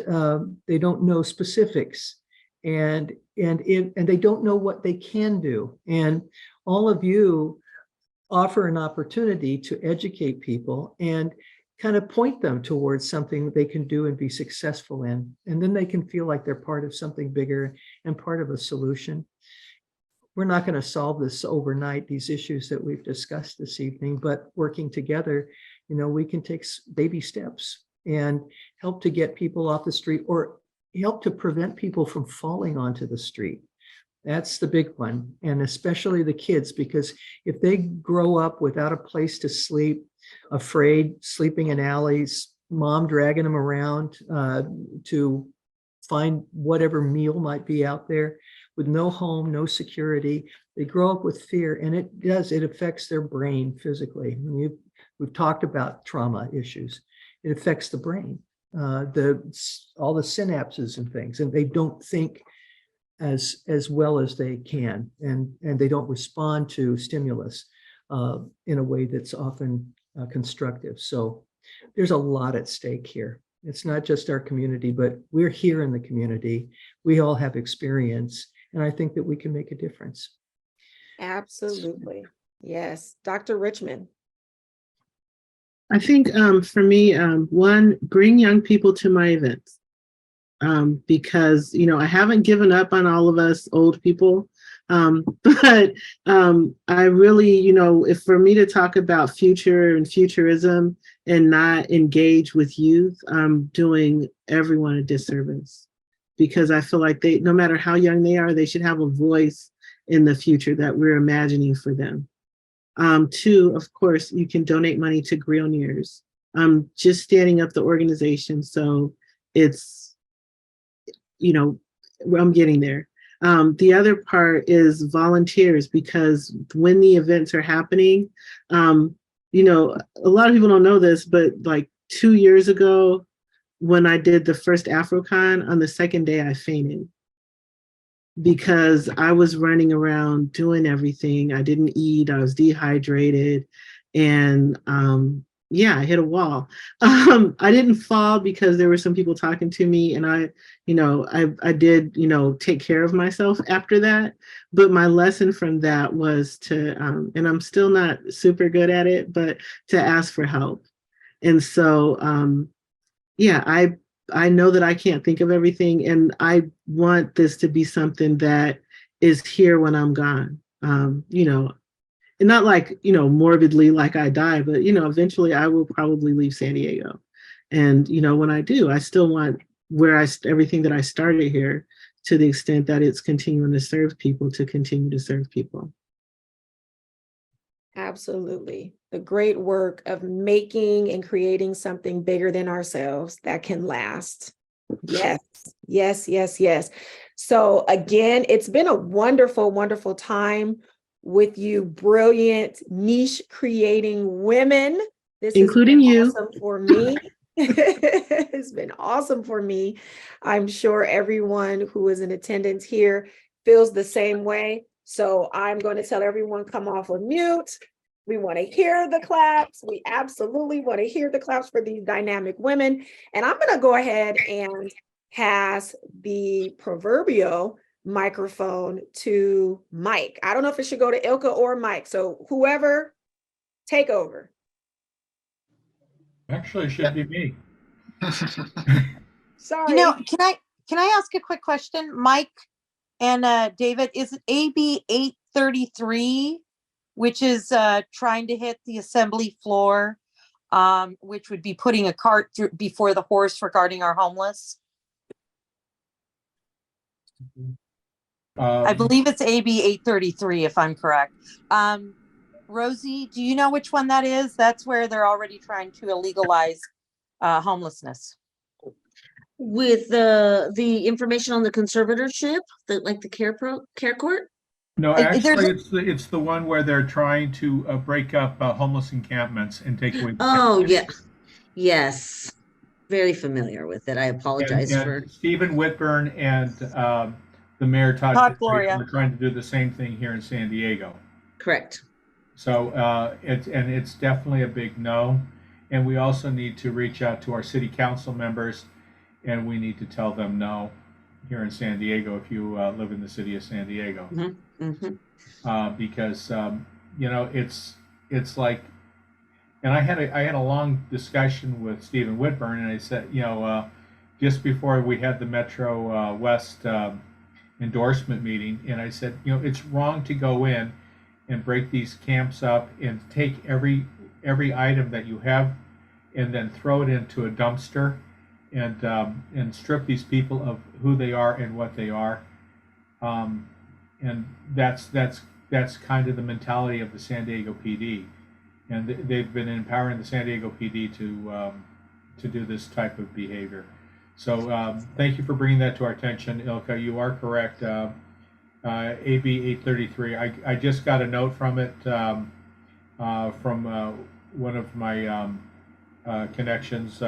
they don't know specifics, and they don't know what they can do. And all of you offer an opportunity to educate people and kind of point them towards something they can do and be successful in. And then they can feel like they're part of something bigger and part of a solution. We're not going to solve this overnight, these issues that we've discussed this evening, but working together, we can take baby steps and help to get people off the street, or help to prevent people from falling onto the street. That's the big one. And especially the kids, because if they grow up without a place to sleep, afraid, sleeping in alleys, mom dragging them around to find whatever meal might be out there, with no home, no security, they grow up with fear, and it affects their brain physically. We've talked about trauma issues. It affects the brain, all the synapses and things, and they don't think as well as they can, and they don't respond to stimulus in a way that's often constructive. So there's a lot at stake here. It's not just our community, but we're here in the community. We all have experience, and I think that we can make a difference. Absolutely. Yes. Dr. Richmond. I think for me, one, bring young people to my events. Because, I haven't given up on all of us old people. But I really, if for me to talk about future and futurism and not engage with youth, I'm doing everyone a disservice, because I feel like no matter how young they are, they should have a voice in the future that we're imagining for them. Two, of course, you can donate money to Grillionaires. I'm just standing up the organization, so it's, I'm getting there. The other part is volunteers, because when the events are happening, a lot of people don't know this, but like 2 years ago, when I did the first AfroCon, on the second day I fainted because I was running around doing everything. I didn't eat, I was dehydrated, and I hit a wall. I didn't fall because there were some people talking to me, and I did, take care of myself after that. But my lesson from that was to, and I'm still not super good at it, but to ask for help. And so, I know that I can't think of everything, and I want this to be something that is here when I'm gone. And not like, morbidly like I die, but, eventually I will probably leave San Diego. And, when I do, I still want everything that I started here, to the extent that it's continuing to serve people, to continue to serve people. Absolutely. The great work of making and creating something bigger than ourselves that can last. Yes, yes, yes, yes. So again, it's been a wonderful, wonderful time with you, brilliant niche creating women. This including you. Awesome for me. It's been awesome for me. I'm sure everyone who is in attendance here feels the same way. So I'm going to tell everyone, come off of mute. We want to hear the claps. We absolutely want to hear the claps for these dynamic women. And I'm going to go ahead and pass the proverbial microphone to Mike. I don't know if it should go to Ilka or Mike. So whoever, take over. Actually, it should be me. Sorry. Can I ask a quick question, Mike and David? Is it AB 833, which is trying to hit the assembly floor, which would be putting a cart before the horse regarding our homeless? I believe it's AB 833, if I'm correct. Rosie, do you know which one that is? That's where they're already trying to illegalize homelessness. With the information on the conservatorship, the care court? No, actually, it's the one where they're trying to break up homeless encampments and take away. Oh, yeah. Yes. Very familiar with it. I apologize for. Stephen Whitburn and the mayor Todd Gloria are trying to do the same thing here in San Diego. Correct. So it's definitely a big no. And we also need to reach out to our city council members, and we need to tell them no here in San Diego if you live in the city of San Diego. Mm-hmm. Mm-hmm. Because it's like, and I had a long discussion with Stephen Whitburn, and I said, just before we had the Metro West endorsement meeting, and I said, it's wrong to go in and break these camps up and take every item that you have and then throw it into a dumpster and strip these people of who they are and what they are. And that's kind of the mentality of the San Diego PD, and they've been empowering the San Diego PD to do this type of behavior. So thank you for bringing that to our attention, Ilka. You are correct. AB 833. I just got a note from it from one of my connections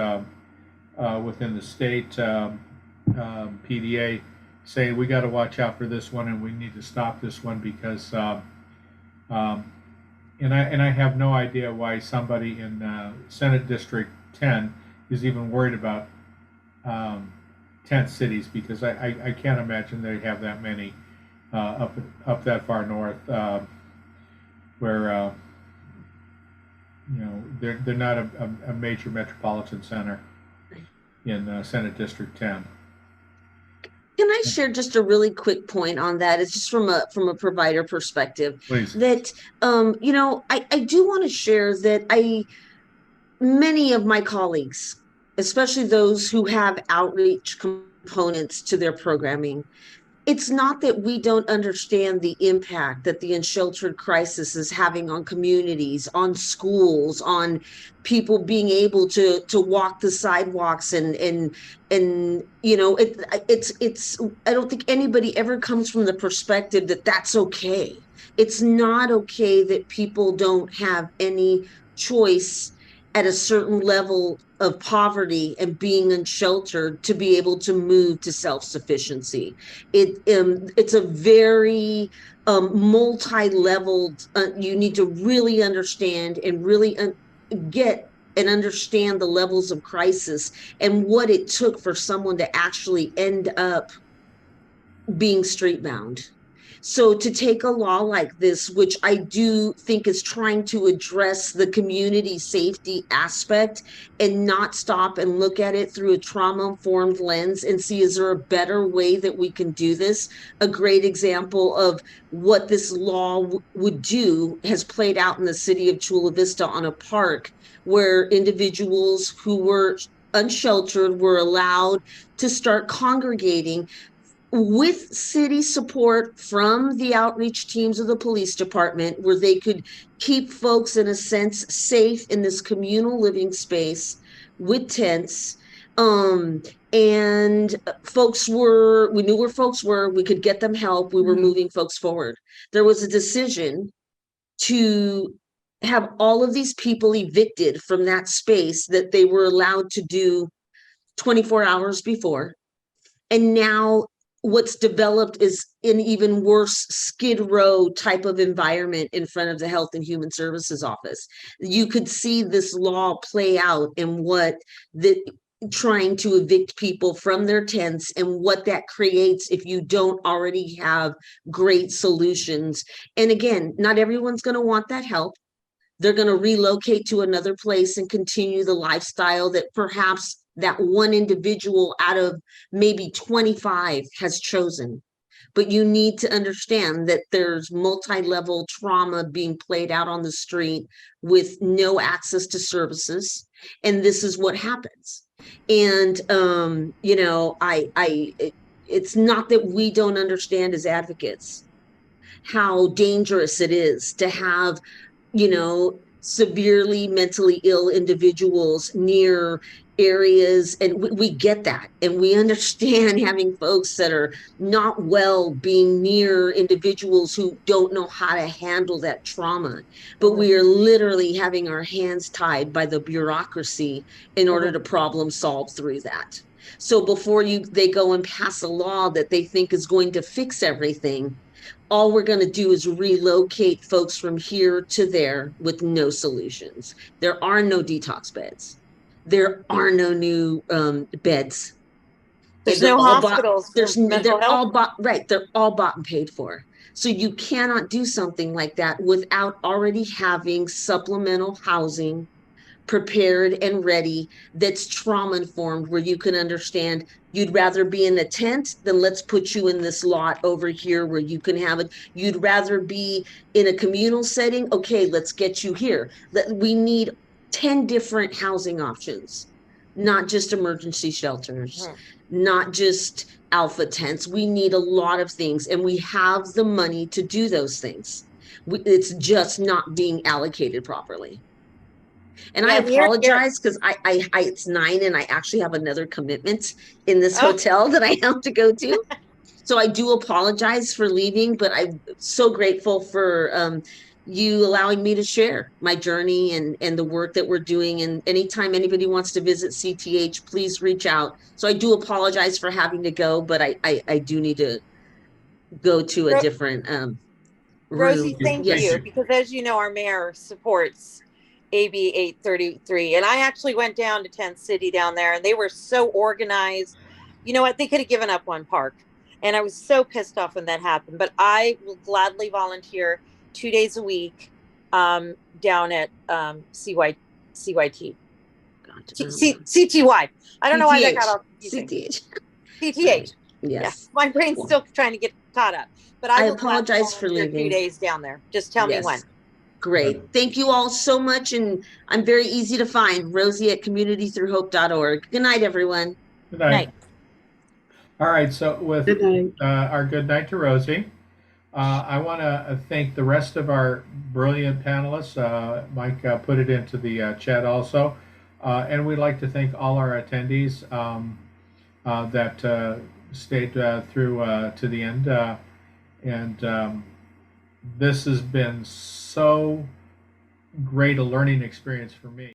within the state PDA, saying we got to watch out for this one and we need to stop this one because and I have no idea why somebody in Senate District 10 is even worried about tent cities, because I can't imagine they have that many up that far north where they're not a major metropolitan center in Senate District 10. Can I share just a really quick point on that? It's just from a provider perspective. Please. That I do want to share that many of my colleagues, especially those who have outreach components to their programming, it's not that we don't understand the impact that the unsheltered crisis is having on communities, on schools, on people being able to walk the sidewalks and it's I don't think anybody ever comes from the perspective that that's okay. It's not okay that people don't have any choice at a certain level of poverty and being unsheltered to be able to move to self-sufficiency. It's a very multi-leveled, you need to really understand and really get and understand the levels of crisis and what it took for someone to actually end up being street bound. So to take a law like this, which I do think is trying to address the community safety aspect and not stop and look at it through a trauma-informed lens and see, is there a better way that we can do this? A great example of what this law would do has played out in the city of Chula Vista on a park where individuals who were unsheltered were allowed to start congregating with city support from the outreach teams of the police department, where they could keep folks in a sense safe in this communal living space with tents. And folks we knew where folks were, we could get them help, we were moving folks forward. There was a decision to have all of these people evicted from that space that they were allowed to do 24 hours before. And now what's developed is an even worse Skid Row type of environment in front of the Health and Human Services office. You could see this law play out in what trying to evict people from their tents and what that creates if you don't already have great solutions. And again, not everyone's going to want that help. They're going to relocate to another place and continue the lifestyle that perhaps that one individual out of maybe 25 has chosen. But you need to understand that there's multi-level trauma being played out on the street with no access to services. And this is what happens. And, it's not that we don't understand as advocates how dangerous it is to have, severely mentally ill individuals near areas, and we get that, and we understand having folks that are not well being near individuals who don't know how to handle that trauma. But we are literally having our hands tied by the bureaucracy in order to problem solve through that. So before they go and pass a law that they think is going to fix everything, all we're going to do is relocate folks from here to there with no solutions. There are no detox beds. There are no new beds. There's no hospitals. They're all bought and paid for. So you cannot do something like that without already having supplemental housing prepared and ready that's trauma informed, where you can understand you'd rather be in a tent than let's put you in this lot over here where you can have it. You'd rather be in a communal setting. Okay, let's get you here. We need 10 different housing options not just emergency shelters, Mhm. not just alpha tents. We need a lot of things, and we have the money to do those things. It's just not being allocated properly. And I Yeah, near here. apologize because it's 9 and I actually have another commitment in this Oh, hotel that I have to go to. So I do apologize for leaving, but I'm so grateful for you allowing me to share my journey and the work that we're doing. And anytime anybody wants to visit CTH, please reach out. So I do apologize for having to go, but I do need to go to a Ro- different Rosie, room. thank Thank Yes. you. you. Because as you know, our mayor supports AB 833. And I actually went down to Tent City down there and they were so organized. You know what? They could have given up one park. And I was so pissed off when that happened. But I will gladly volunteer 2 days a week down at CYT. CTY. I don't know why that got CTH. all confusing. CTH. CTH. Yeah, Yes. my brain's Well, still trying to get caught up. But I I will gladly apologize for volunteer two leaving. days down there. Just tell me when. Yes. Great. Thank you all so much. And I'm very easy to find. Rosie at communitythroughhope.org. Good night, everyone. Good night. Night. All right, so with Good night. our good night to Rosie, I want to thank the rest of our brilliant panelists. Mike put it into the chat also. And we'd like to thank all our attendees that stayed through to the end. And this has been so great a learning experience for me.